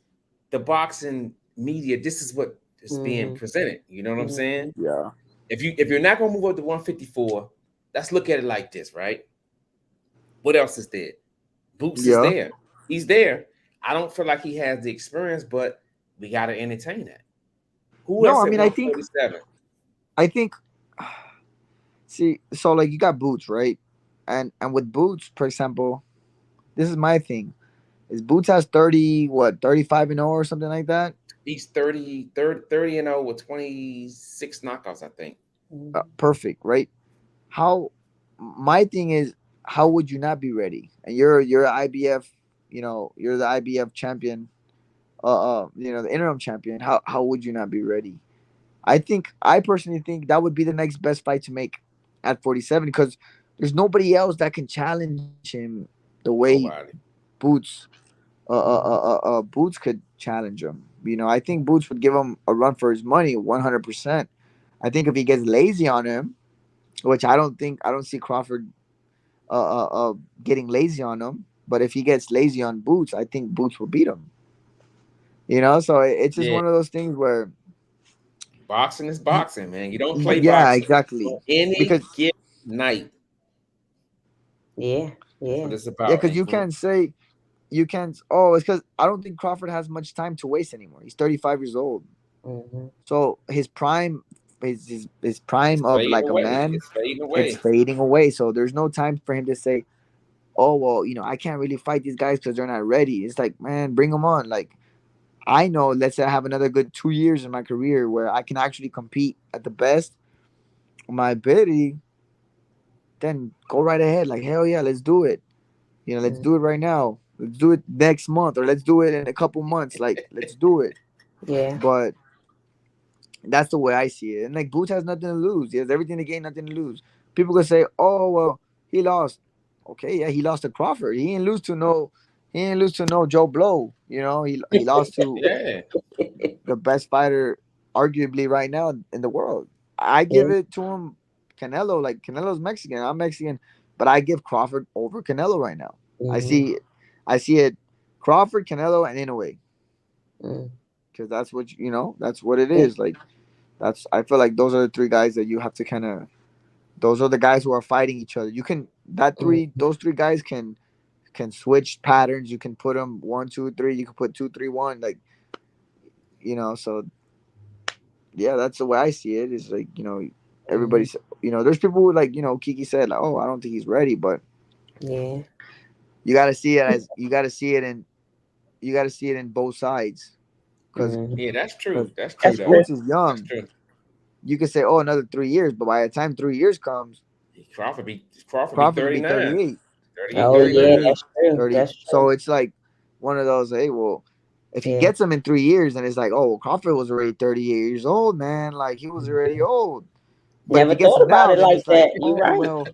the boxing media. This is what is being Mhm. presented. You know what I'm saying? Mhm. yeah, If you're not gonna move up to 154, let's look at it like this, right? What else is there? Boots is yeah. there. He's there. I don't feel like he has the experience, but we got to entertain that. Who No, else I at mean I think see, so like you got Boots, right? And with Boots, for example, this is my thing. Is Boots has 30, what, 35-0 or something like that? He's 30 and 0 with 26 knockouts, I think. Mhm. Perfect, right? How My thing is, how would you not be ready? And you're IBF, you're the IBF champion, the interim champion. How would you not be ready? I personally think that would be the next best fight to make at 47, because there's nobody else that can challenge him the way Nobody. Boots Mhm. Boots could challenge him. I think Boots would give him a run for his money 100%. I think if he gets lazy on him, which I don't see Crawford getting lazy on him. But if he gets lazy on Boots, I think Boots will beat him. So it's just Yeah, one of those things where boxing is boxing, man. You don't play Yeah, boxing exactly. any Because given night. Yeah, That's yeah. what it's yeah, about. because you can't say you can't. Oh, it's because I don't think Crawford has much time to waste anymore. He's 35 years old, Mm-hmm. so his prime, his It's prime of fading like a away. man, It's fading it's away. fading away. So there's no time for him to say, "Oh well, I can't really fight these guys because they're not ready." It's like, man, bring them on. Like I know, let's say I have another good 2 years in my career where I can actually compete at the best of my ability, then go right ahead. Like hell yeah, let's do it. Let's do it right now. Let's do it next month, or let's do it in a couple months. Like, let's do it. Yeah. But that's the way I see it. And like Boots has nothing to lose. He has everything to gain, nothing to lose. People can say, "Oh well, he lost." Okay, yeah, he lost to Crawford. He didn't lose to no. He didn't lose to no Joe Blow. He lost to Yeah. the best fighter, arguably right now in the world. I give it to him, Canelo. Like Canelo's Mexican. I'm Mexican, but I give Crawford over Canelo right now. I see it, Crawford, Canelo, and Inoue, because that's what that's what it is. Like I feel like those are the three guys that you have to kind of. Those are the guys who are fighting each other. You can those three guys can switch patterns. You can put them 1, 2, 3. You can put 2, 3, 1. Like so yeah, that's the way I see it. Is like everybody's there's people who like Kiki said like, oh, I don't think he's ready, but Yeah. you got to see it as you got to see it in both sides, because Yeah, that's true. That's true because though. Boots is That's young. true. You could say, oh, another 3 years, but by the time 3 years comes, Crawford be Crawford will be 39. 38. 38, Oh yeah, 39. 38, that's true. 30. That's So true. it's like one of those, hey, well, if he Yeah. gets them in 3 years, then it's like, oh, Crawford was already 38 years old, man. Like, he was already old. But if Never he gets thought them about now, it then like it's like, that. You're oh, right. well,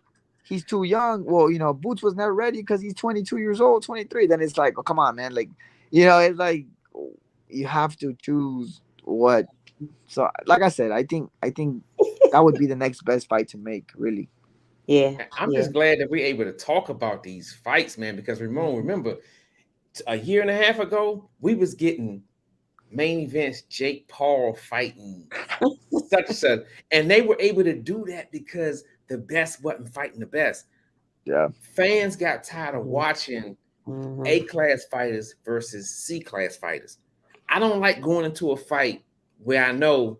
he's too young. Well, Boots was never ready because he's 22 years old, 23. Then it's like, oh, come on, man. Like, it's like you have to choose what. So, like I said, I think that would be the next best fight to make, really. Yeah. I'm Yeah. just glad that we're able to talk about these fights, man, because Ramon, remember a year and a half ago, we was getting main events, Jake Paul fighting such and such. And they were able to do that because the best wasn't fighting the best. Yeah. Fans got tired of watching Mm-hmm. A-class fighters versus C-class fighters. I don't like going into a fight where I know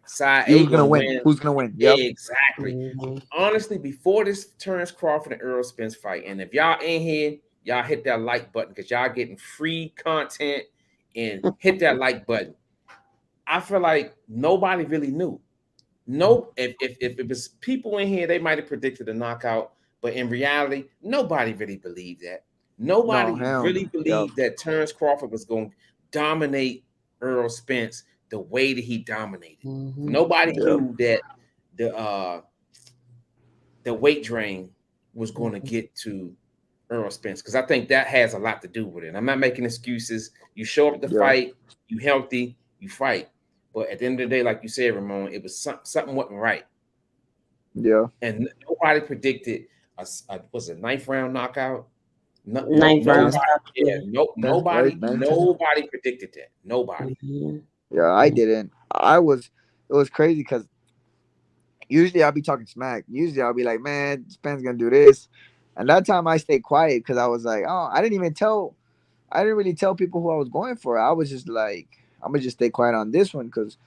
side A Who's gonna gonna win? win. Who's gonna win? Yep. Exactly. Mm-hmm. Honestly, before this Terrence Crawford and Errol Spence fight, and if y'all in here, y'all hit that like button because y'all getting free content and hit that like button. I feel like nobody really knew. No, if it was people in here, they might have predicted a knockout, but in reality, nobody really believed that. No, Nobody hell really no. Yep. believed that Terrence Crawford was going to dominate Errol Spence the way that he dominated. Mm-hmm. Nobody Yep. knew that the weight drain was going to get to Errol Spence, because I think that has a lot to do with it. I'm not making excuses. You show up to fight, you healthy, you fight. But at the end of the day, like you said, Ramon, it was something wasn't right. Yeah. And nobody predicted was a ninth round knockout. Ninth round. Nobody Right, predicted that. Nobody. Mm-hmm. Yeah, I didn't. It was crazy because usually I'll be talking smack. Usually I'll be like, man, Spence gonna do this. And that time I stayed quiet because I was like, oh, I didn't really tell people who I was going for. I was just like, I'm gonna just stay quiet on this one because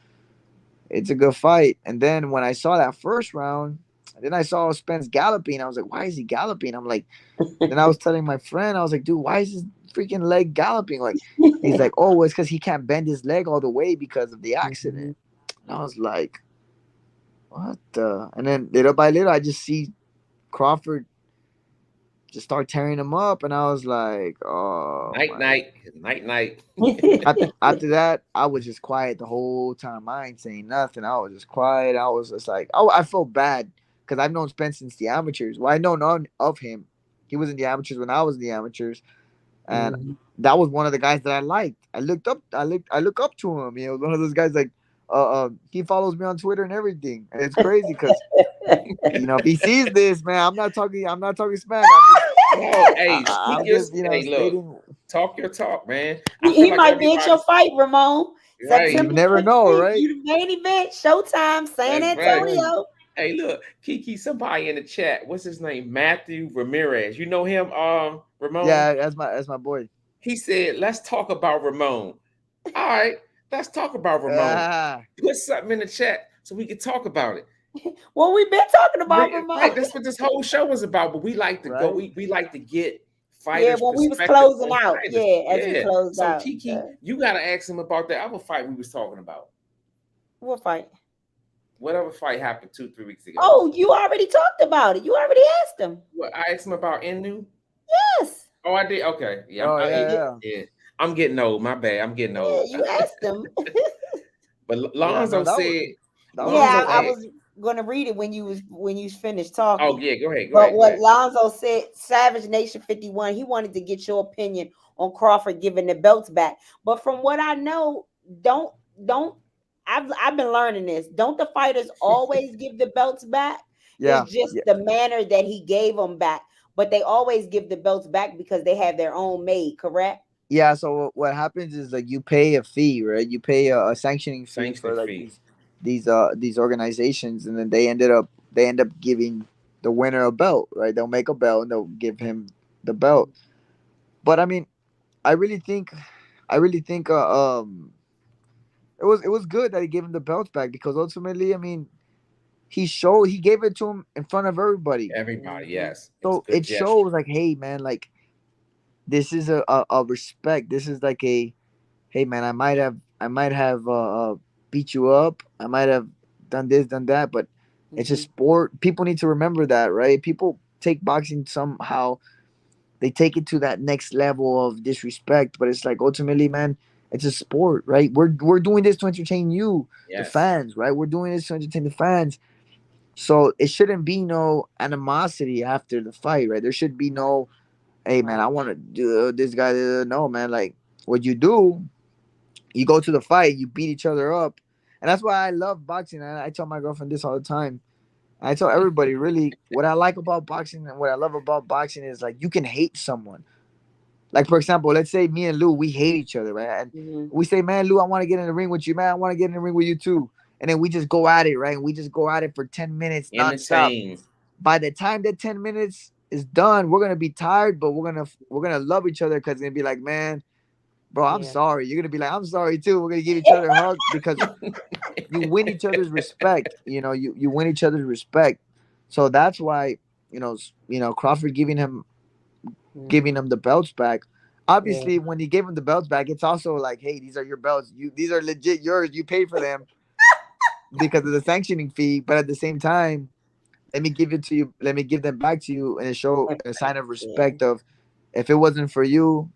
it's a good fight. And then when I saw that first round, then I saw Spence galloping. I was like, why is he galloping? I'm like, then I was telling my friend, I was like, dude, why is his freaking leg galloping? Like, he's like, oh, it's because he can't bend his leg all the way because of the accident. And I was like, what the? And then little by little, I just see Crawford just start tearing him up, and I was like, oh, night. After that, I was just quiet the whole time. I ain't saying nothing. I was just quiet. I was just like, oh, I felt bad because I've known Spence since the amateurs. Well, I know none of him. He was in the amateurs when I was in the amateurs, and that was one of the guys that I liked. I look up to him. One of those guys like, he follows me on Twitter and everything, and it's crazy because if he sees this, man, I'm not talking smack. I'm just look, talk your talk, man. He might be at your fight, Ramon. Right. You September never know, 15th, right? you the main event, Showtime, San That's right. Right. Antonio. Hey, look, Kiki, somebody in the chat. What's his name? Matthew Ramirez. You know him, Ramon? Yeah, that's my boy. He said, let's talk about Ramon. All right, let's talk about Ramon. Ah, Put something in the chat so we can talk about it. Well, we've been talking about Right, Ramon. that's what this whole show was about. But we like to go, right. we like to get Yeah, fighters' when we was perspective closing on out. fighters. Yeah, as we Yeah. closed So out. Kiki, you gotta ask him about that other fight we was talking about. What fight? Whatever fight happened 2-3 weeks ago. Oh, you already talked about it. You already asked him. What I asked him about Inu. Yes. Oh, I did. Okay, yeah, Oh yeah. yeah. I'm getting old. My bad. I'm getting Yeah, old. you asked him. But Yeah, Lonzo no, that said, was Lonzo Yeah, I asked. was gonna read it when you finished Oh talking. yeah, go ahead. But what Go ahead. Lonzo said, Savage Nation 51, he wanted to get your opinion on Crawford giving the belts back. But from what I know, don't I've been learning this. Don't the fighters always give the belts back? yeah. It's just Yeah. the manner that he gave them back. But they always give the belts back because they have their own made, correct? Yeah, so what happens is like you pay a fee, right? You pay a sanctioning fee for Sanctioning like fee. these organizations, and then they end up giving the winner a belt, right? They'll make a belt and they'll give him the belt. But I mean, I really think it was good that he gave him the belts back because ultimately, I mean, he gave it to him in front of everybody, Everybody, Mhm. yes, it was a so good it gesture. shows like, hey man, like this is a respect. This is like a hey man, I might have beat you up. I might have done this, done that, but it's a Mhm. sport. People need to remember that, right? People take boxing somehow. They take it to that next level of disrespect, but it's like ultimately, man, it's a sport, right? We're doing this to entertain you, the Yes, fans, right? We're doing this to entertain the fans. So it shouldn't be no animosity after the fight, right? There should be Right, no, hey man, right. I want to do this guy. No, man, like what you do, you go to the fight, you beat each other up, and that's why I love boxing. I tell my girlfriend this all the time. I tell everybody really what I like about boxing and what I love about boxing is like you can hate someone. Like for example, let's say me and Lou, we hate each other, right? And Mhm. we say, man, Lou, I want to get in the ring with you, man. I want to get in the ring with you too. And then we just go at it, right? And we just go at it for 10 minutes nonstop. entertain. By the time that 10 minutes is done, we're gonna be tired, but we're gonna love each other because it's gonna be like, man, bro, I'm Yeah. sorry. You're gonna be like, I'm sorry too. We're gonna give each other a hug because you win each other's respect. You win each other's respect. So that's why Crawford giving Mhm. him the belts back. Yeah. Obviously, when he gave him the belts back, it's also like, hey, these are your belts. These are legit yours. You paid for them because of the sanctioning fee. But at the same time, let me give it to you. Let me give them back to you and show a sign of Yeah. respect of if it wasn't for you,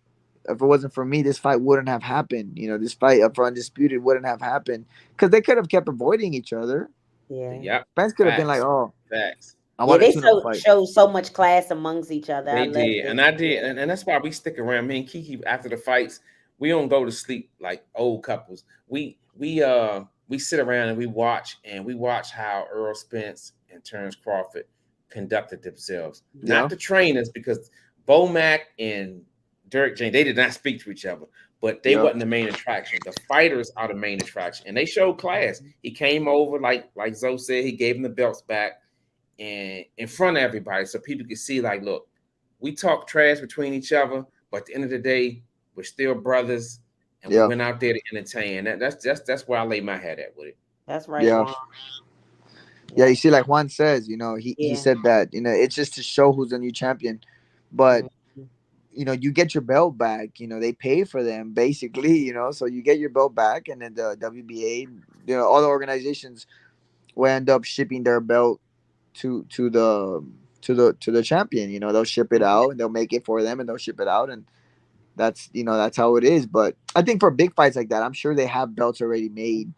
if it wasn't for me, this fight wouldn't have happened. This fight up for undisputed wouldn't have happened because they could have kept avoiding each other. Yeah. Yep, Spence could have been like, facts, "Oh, facts. I Yeah, want a they tune-up so fight." show so much class amongst each other. I They love did, this. and I did, Yeah. and that's why we stick around. Me and Kiki after the fights, we don't go to sleep like old couples. We sit around and we watch how Earl Spence and Terrence Crawford conducted themselves. Not Yeah, the trainers, because Bomac and Derek James, they did not speak to each other, but they yeah, wasn't the main attraction. The fighters are the main attraction, and they showed class. He came over like Zoe said, he gave him the belts back and in front of everybody so people could see, like, look, we talk trash between each other, but at the end of the day, we're still brothers, and we yeah, went out there to entertain. That's where I lay my head at with it. That's right, yeah. Juan. Yeah, Yeah. you see, like Juan says, he Yeah. said that, it's just to show who's the new champion. But, Mhm. you get your belt back, they pay for them basically, so you get your belt back and then the WBA, all the organizations will end up shipping their belt to the champion, they'll ship it out and they'll make it for them and they'll ship it out and that's how it is. But I think for big fights like that, I'm sure they have belts already made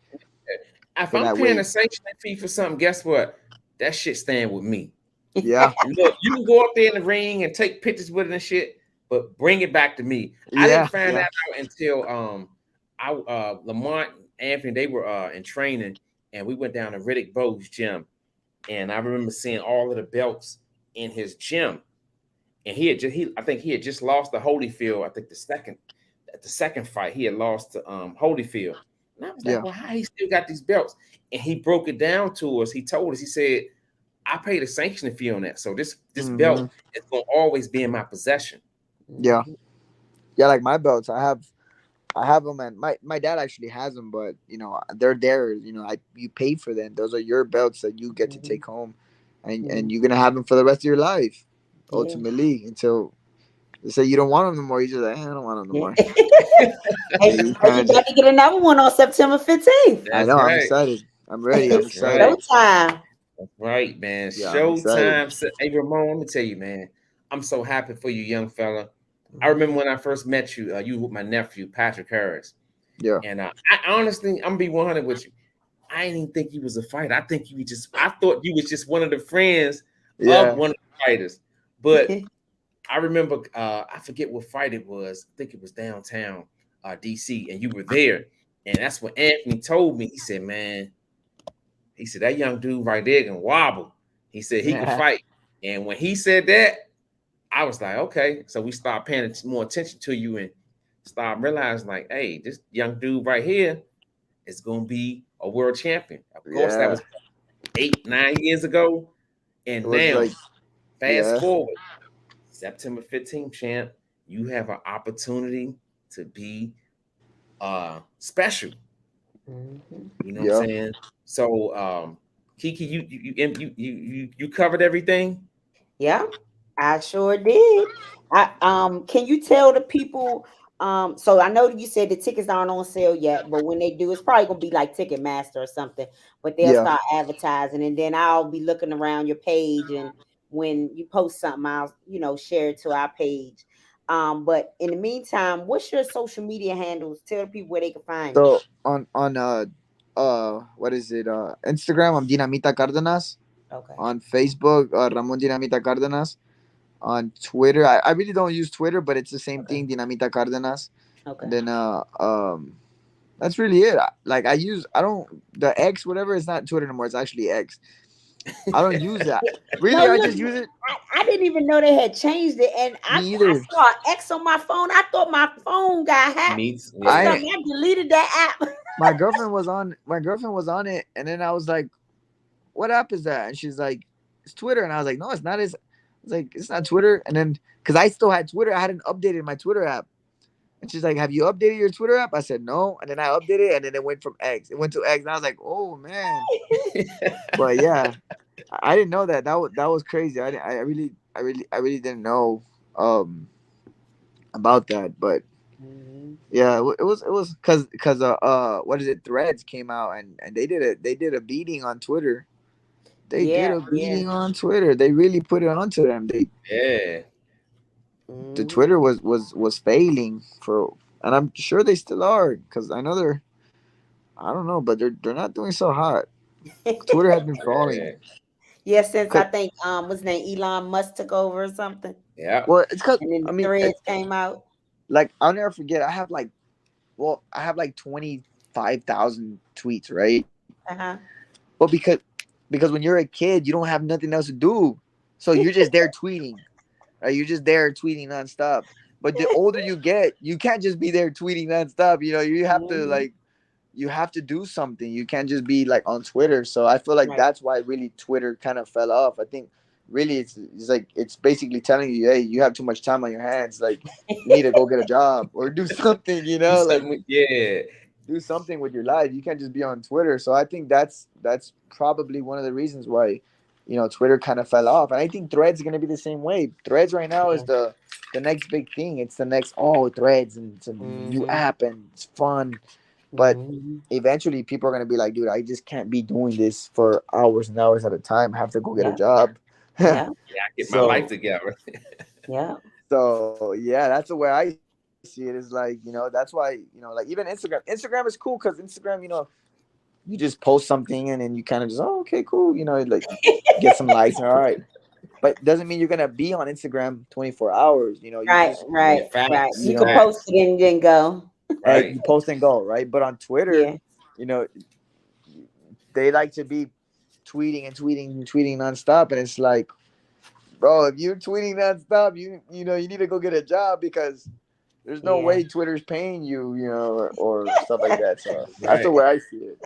If for I'm that paying a weight. sanctioning fee for something, guess what? That shit staying with me. Yeah, Look, you can go up there in the ring and take pictures with it and shit, but bring it back to me. I didn't yeah, find yeah, that out until I Lamont Anthony, they were in training, and we went down to Riddick Bowe's gym, and I remember seeing all of the belts in his gym, and I think he had just lost to Holyfield. I think the second fight he had lost to Holyfield. And I was like, Yeah. well, how he still got these belts? And he broke it down to us. He told us, he said, I paid a sanctioning fee on that. So this belt is gonna always be in my possession. Yeah. Yeah, like my belts, I have them, and my dad actually has them, but they're there. You pay for them. Those are your belts that you get to take home, and you're gonna have them for the rest of your life, Yeah. ultimately, until they say you don't want them no more. You just like, I don't want them no more. Hey, You you kind got to get another one on September 15th. I That's know. I'm right. excited. I'm ready. I'm That's excited. right. Showtime. That's right, man. Yeah, I'm excited. Showtime. Hey, Ramon, let me tell you, man. I'm so happy for you, young fella. I remember when I first met you, you with my nephew, Patrick Harris. Yeah. And I honestly, I'm gonna be 100 with you. I didn't even think you was a fighter. I thought you was just one of the friends of Yeah. one of the fighters. But I remember, I forget what fight it was. I think it was downtown DC, and you were there. And that's what Anthony told me. He said, man, he said, that young dude right there can wobble. He said he could fight. And when he said that, I was like, okay. So we started paying more attention to you and started realizing, like, hey, this young dude right here is going to be a world champion. Of course, that Yeah. was 8-9 years ago. It And was now, like, fast yeah. forward, September 15th, champ, you have an opportunity to be special. You know what Yeah. I'm saying? So, Kiki, you covered everything. Yeah, I sure did. Can you tell the people, so I know that you said the tickets aren't on sale yet, but when they do, it's probably gonna be like Ticketmaster or something, but they'll Yeah. start advertising, and then I'll be looking around your page, and when you post something, I'll share it to our page. But in the meantime, what's your social media handles? Tell the people where they can find you. So on what is it? Instagram, I'm Dinamita Cardenas. Okay. On Facebook, Ramon Dinamita Cardenas. On Twitter, I really don't use Twitter, but it's the same Okay. thing, Dinamita Cardenas. Okay. And then that's really it. Like I don't the X whatever. It's not Twitter anymore. It's actually X. I don't use that. No, Really, I look, just use it. I didn't even know they had changed it, and I Me either. saw an X on my phone. I thought my phone got hacked Meets, or yeah. I something. I deleted that app. My girlfriend was on. My girlfriend was on it, and then I was like, "What app is that?" And she's like, "It's Twitter." And I was like, "No, it's not." I was like, "It's not Twitter." And then because I still had Twitter, I hadn't updated my Twitter app. And she's like, "Have you updated your Twitter app?" I said, "No." And then I updated it, and then it went from X. It went to X, and I was like, "Oh man!" But yeah, I didn't know that. That was crazy. I really didn't know about that. But yeah, it was because what is it? Threads came out, and they did a beating on Twitter. They did Yeah, a yeah. beating on Twitter. They really put it onto them. Yeah. The Twitter was failing for, and I'm sure they still are because I know they're. I don't know, but they're not doing so hot. Twitter has been falling. Yeah. Yeah, since I 'Cause- think what's his name, Elon Musk took over or something, Yeah. Well, it's because and then I the mean, threads came out. like I'll never forget. I have like 25,000 tweets, right? Uh-huh. Well, because when you're a kid, you don't have nothing else to do, so you're just there tweeting. Right? You're just there tweeting nonstop. But the older you get, you can't just be there tweeting nonstop. You have to Mhm. you have to do something. You can't just be like on Twitter. So I feel like Right. that's why really Twitter kind of fell off. I think really it's like it's basically telling you, hey, you have too much time on your hands. Like you need to go get a job or do something. Do Like something. Yeah. do something with your life. You can't just be on Twitter. So I think that's probably one of the reasons why Twitter kind of fell off. And I think Threads is gonna be the same way. Threads right now is Yeah. the next big thing. It's the next Threads, and it's a new Mhm. app and it's fun. But Mhm. eventually people are gonna be like, dude, I just can't be doing this for hours and hours at a time. I have to go get a Yeah. job. Yeah. Yeah. I get my life so together. Yeah. so yeah, that's the way I see it. Is like, that's why, like even Instagram is cool because Instagram, you just post something and then you kind of just, oh, okay, cool, like get some likes and all right. But it doesn't mean you're gonna be on Instagram 24 hours. You Right. just Right. Yeah. Right. Facts. You you could know post Facts. it and then go. Right. you post and go, right? But on Twitter, Yeah. you know, they like to be tweeting and tweeting and tweeting nonstop, and it's like, bro, if you're tweeting nonstop, you need to go get a job because There's no Yeah. way Twitter's paying you, or stuff like that. So that's Right. the way I see it.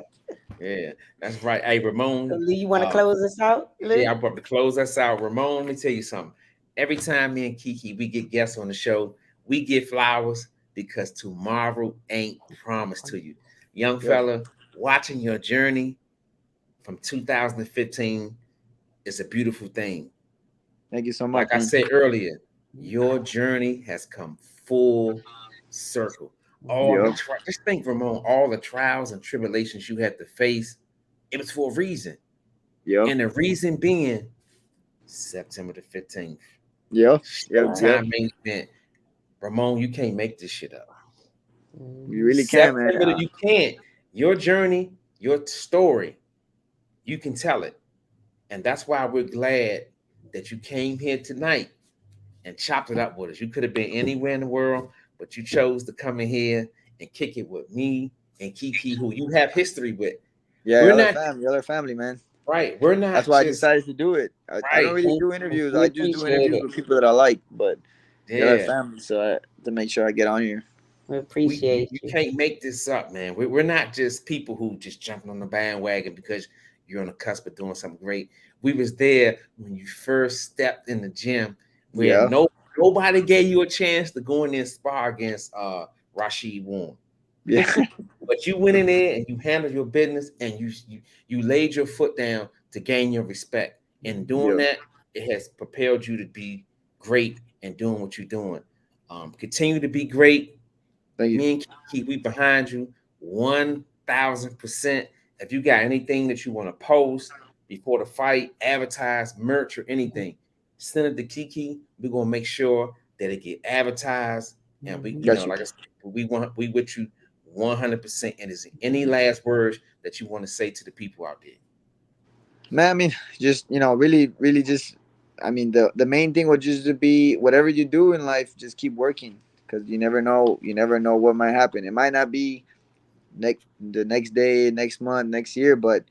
Yeah, that's right. Hey, So Ramon. Lou, you want to close us out, Lou? Yeah, I'm about to close us out. Ramon, let me tell you something. Every time me and Kiki we get guests on the show, we get flowers because tomorrow ain't promised to you. Young Yep. fella, watching your journey from 2015 is a beautiful thing. Thank you so much, Like I man. said earlier, your journey has come full circle. All the Yep. just think, Ramon, all the trials and tribulations you had to face, it was for a reason. Yep. And the reason being September the 15th. Yep. Yep. Yep. Showtime main event. Ramon, you can't make this shit up. You really can, man. September, you can't. Your journey, your story, you can tell it. And that's why we're glad that you came here tonight and chopped it up with us. You could have been anywhere in the world, but you chose to come in here and kick it with me and Kiki, who you have history with. Yeah, We're y'all are not family. Y'all are family, man. right. We're not That's why I just decided to do it. I don't right. really do interviews. We I just do appreciate interviews it. with people that I like, but y'all are Yeah. family, so I to make sure I get on here. We You appreciate you. can't make this up, man. We're not just people who just jumping on the bandwagon because you're on the cusp of doing something great. We was there when you first stepped in the gym, where Yeah. nobody gave you a chance to go in there and spar against Rashid Warren. Yeah. But you went in there and you handled your business and you laid your foot down to gain your respect. And doing Yeah. that, it has propelled you to be great and doing what you're doing. Continue to be great. Thank you. Me and Kiki, we behind you 1,000%. If you got anything that you want to post before the fight, advertise, merch, or anything, send it to Kiki. We're gonna make sure that it get advertised. And we, Got you. like I said, we with you 100%. And is there any last words that you want to say to the people out there? Man, I mean, just really, really, just, I mean, the main thing would just to be whatever you do in life, just keep working because you never know what might happen. It might not be the next day, next month, next year, but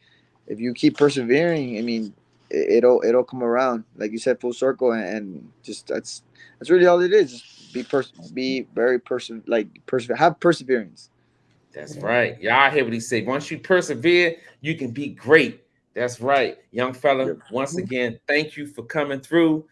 if you keep persevering, I mean, it'll come around, like you said, full circle, and just that's really all it is. Just be very have perseverance. That's right. Y'all hear what he said. Once you persevere, you can be great. That's right. Young fella, Yep. once again, thank you for coming through.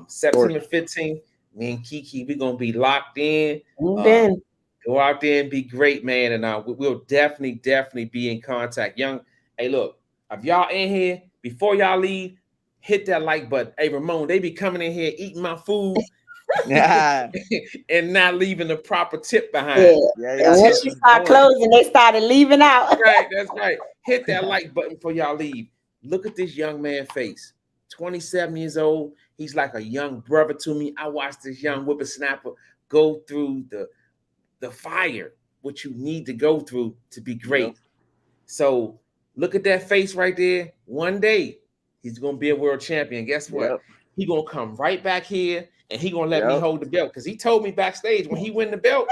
September 15th, me and Kiki, we're going to be locked in. Then Go out there and be great, man. And we'll definitely be in contact. Hey, look, if y'all in here, before y'all leave, hit that like button. Hey, Ramon, they be coming in here eating my food Yeah. and not leaving the proper tip behind. yeah. Yeah, And yeah. once you start closing, they started leaving out. Right, that's right. Hit that like button before y'all leave. Look at this young man's face. 27 years old. He's like a young brother to me. I watched this young whippersnapper go through the fire, what you need to go through to be great. Yep. So look at that face right there. One day he's gonna be a world champion. Guess what? Yep. He gonna come right back here and he gonna let me Yep. hold the belt because he told me backstage when he win the belt,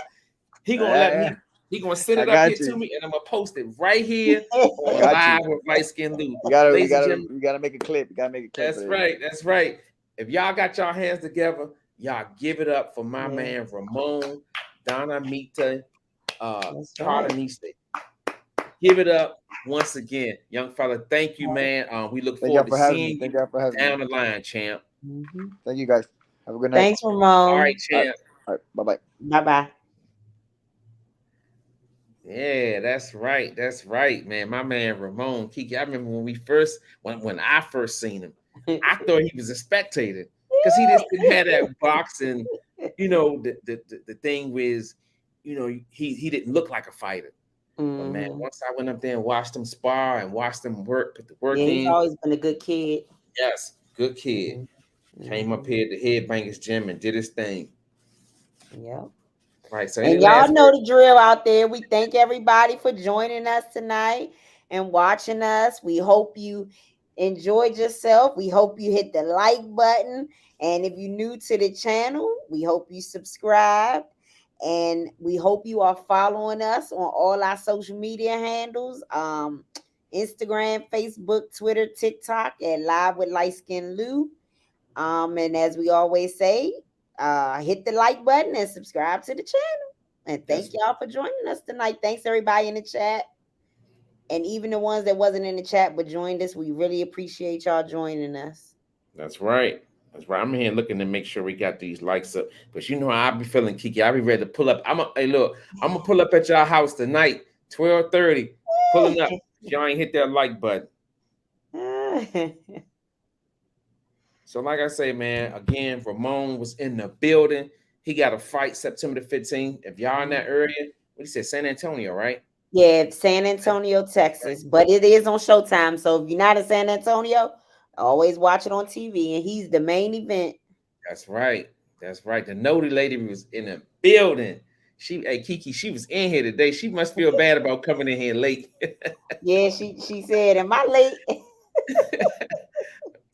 he gonna Yeah. he gonna send I it up got here you. to me and I'm gonna post it right here on got live you. with Liteskin Lou. You gotta make a clip. You gotta make a clip. That's right. That's right. If y'all got y'all hands together, y'all give it up for my man Ramon, Dinamita, Cardenas. Give it up once again, young fella. Thank you, man. We look forward to seeing you down the line, champ. Thank you, guys. Have a good night. Thanks, Ramon. All right, champ. All right. Bye-bye. Bye-bye. Yeah, that's right. That's right, man. My man Ramon Kiki. I remember when when I first seen him, I thought he was a spectator because he just didn't have that boxing, the thing was, he didn't look like a fighter. But man, once I went up there and watched him spar and watched him put the work in. He's always been a good kid. Yes, good kid. Came up here to Headbangers Gym and did his thing. Yep. Right. So and y'all know the drill out there. We thank everybody for joining us tonight and watching us. We hope you enjoyed yourself. We hope you hit the like button. And if you're new to the channel, we hope you subscribe. And we hope you are following us on all our social media handles. Instagram, Facebook, Twitter, TikTok, and Live with Liteskin Lou. And as we always say, hit the like button and subscribe to the channel. And thank y'all for joining us tonight. Thanks everybody in the chat. And even the ones that wasn't in the chat but joined us, we really appreciate y'all joining us. That's right. That's right. I'm here looking to make sure we got these likes up. But you know how I be feeling, Kiki. I be ready to pull up. I'm gonna pull up at y'all house tonight, 12:30. Pulling up. Y'all ain't hit that like button. So, like I say, man, again, Ramon was in the building. He got a fight September the 15th. If y'all in that area, what he said, San Antonio, right? Yeah, San Antonio, Texas. But it is on Showtime. So if you're not in San Antonio, always watch it on TV. And he's the main event. That's right. That's right. The Noti lady was in the building. Kiki, she was in here today. She must feel bad about coming in here late. Yeah, she said, am I late?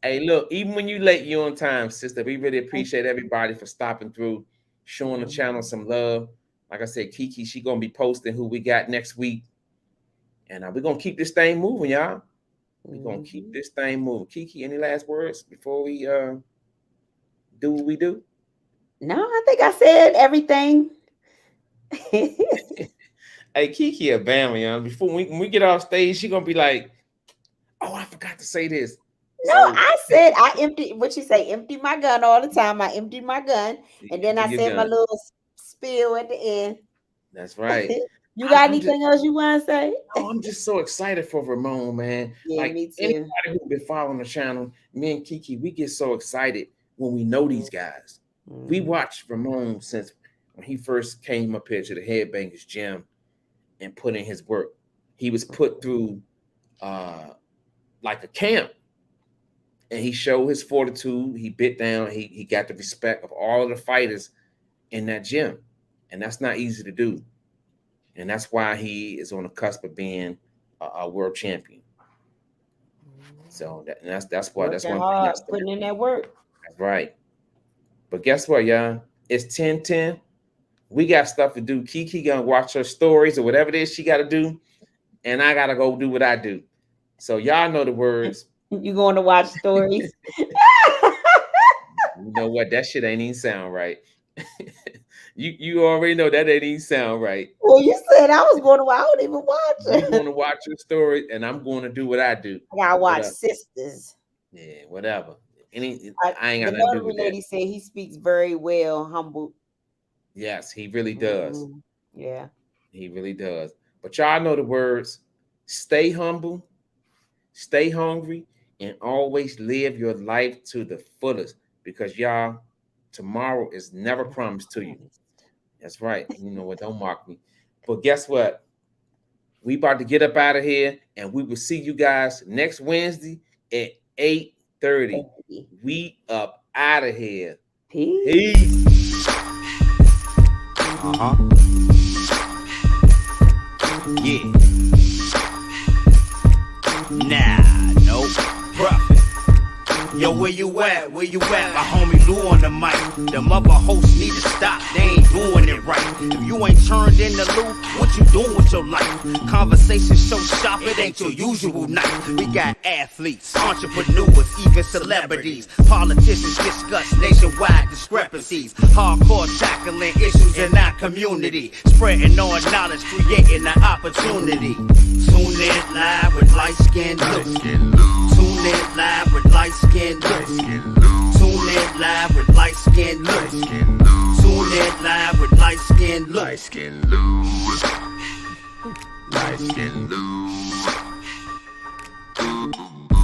Hey, look, even when you late, you on time, sister. We really appreciate everybody for stopping through, showing the channel some love. Like I said, Kiki, she gonna be posting who we got next week. And we're gonna keep this thing moving, y'all. We're gonna keep this thing moving. Kiki, any last words before we do what we do? No, I think I said everything. Hey, Kiki a Bama, y'all. Before when we get off stage, she gonna be like, oh, I forgot to say this. No, I said I empty what you say, empty my gun all the time. I emptied my gun, and then I said my little spiel at the end. That's right. You got anything else you want to say? Oh, I'm just so excited for Ramon, man. Yeah, like me too. Anybody who's been following the channel, me and Kiki, we get so excited when we know these guys. We watched Ramon since when he first came up here to the Headbangers Gym and put in his work. He was put through like a camp. And he showed his fortitude. He bit down. He got the respect of all of the fighters in that gym. And that's not easy to do. And that's why he is on the cusp of being a world champion. So that's why hard, putting in that work. That's right. But guess what, y'all? It's 10:10. We got stuff to do. Kiki gonna watch her stories or whatever it is she gotta do. And I gotta go do what I do. So y'all know the words. You going to watch stories? You know what? That shit ain't even sound right. you already know that ain't even sound right. Well, you said I was going to. I don't even watch it. I'm going to watch your story, and I'm going to do what I do. I gotta watch Sisters. Yeah, whatever. I ain't got nothing to do with that. Lady said he speaks very well, humble. Yes, he really does. Yeah, he really does. But y'all know the words: stay humble, stay hungry, and always live your life to the fullest, because y'all, tomorrow is never promised to you. That's right. You know what? Don't mock me. But guess what? We about to get up out of here, and we will see you guys next Wednesday at 8:30. We up out of here. Peace. Yeah. Nah, no profit. Yo, where you at? Where you at? My homie Lou on the mic. Them other hosts need to stop. They ain't doing it right. If you ain't turned into Lou, what you doing with your life? Conversation so sharp, it ain't your usual night. We got athletes, entrepreneurs, even celebrities. Politicians discuss nationwide discrepancies. Hardcore tackling issues in our community. Spreading our knowledge, creating an opportunity. Tune in live with Liteskin Lou. Tune in live with Liteskin Lou. Tune in live with Liteskin Lou. Tune in live with Liteskin Lou. Liteskin Lou. Liteskin Lou.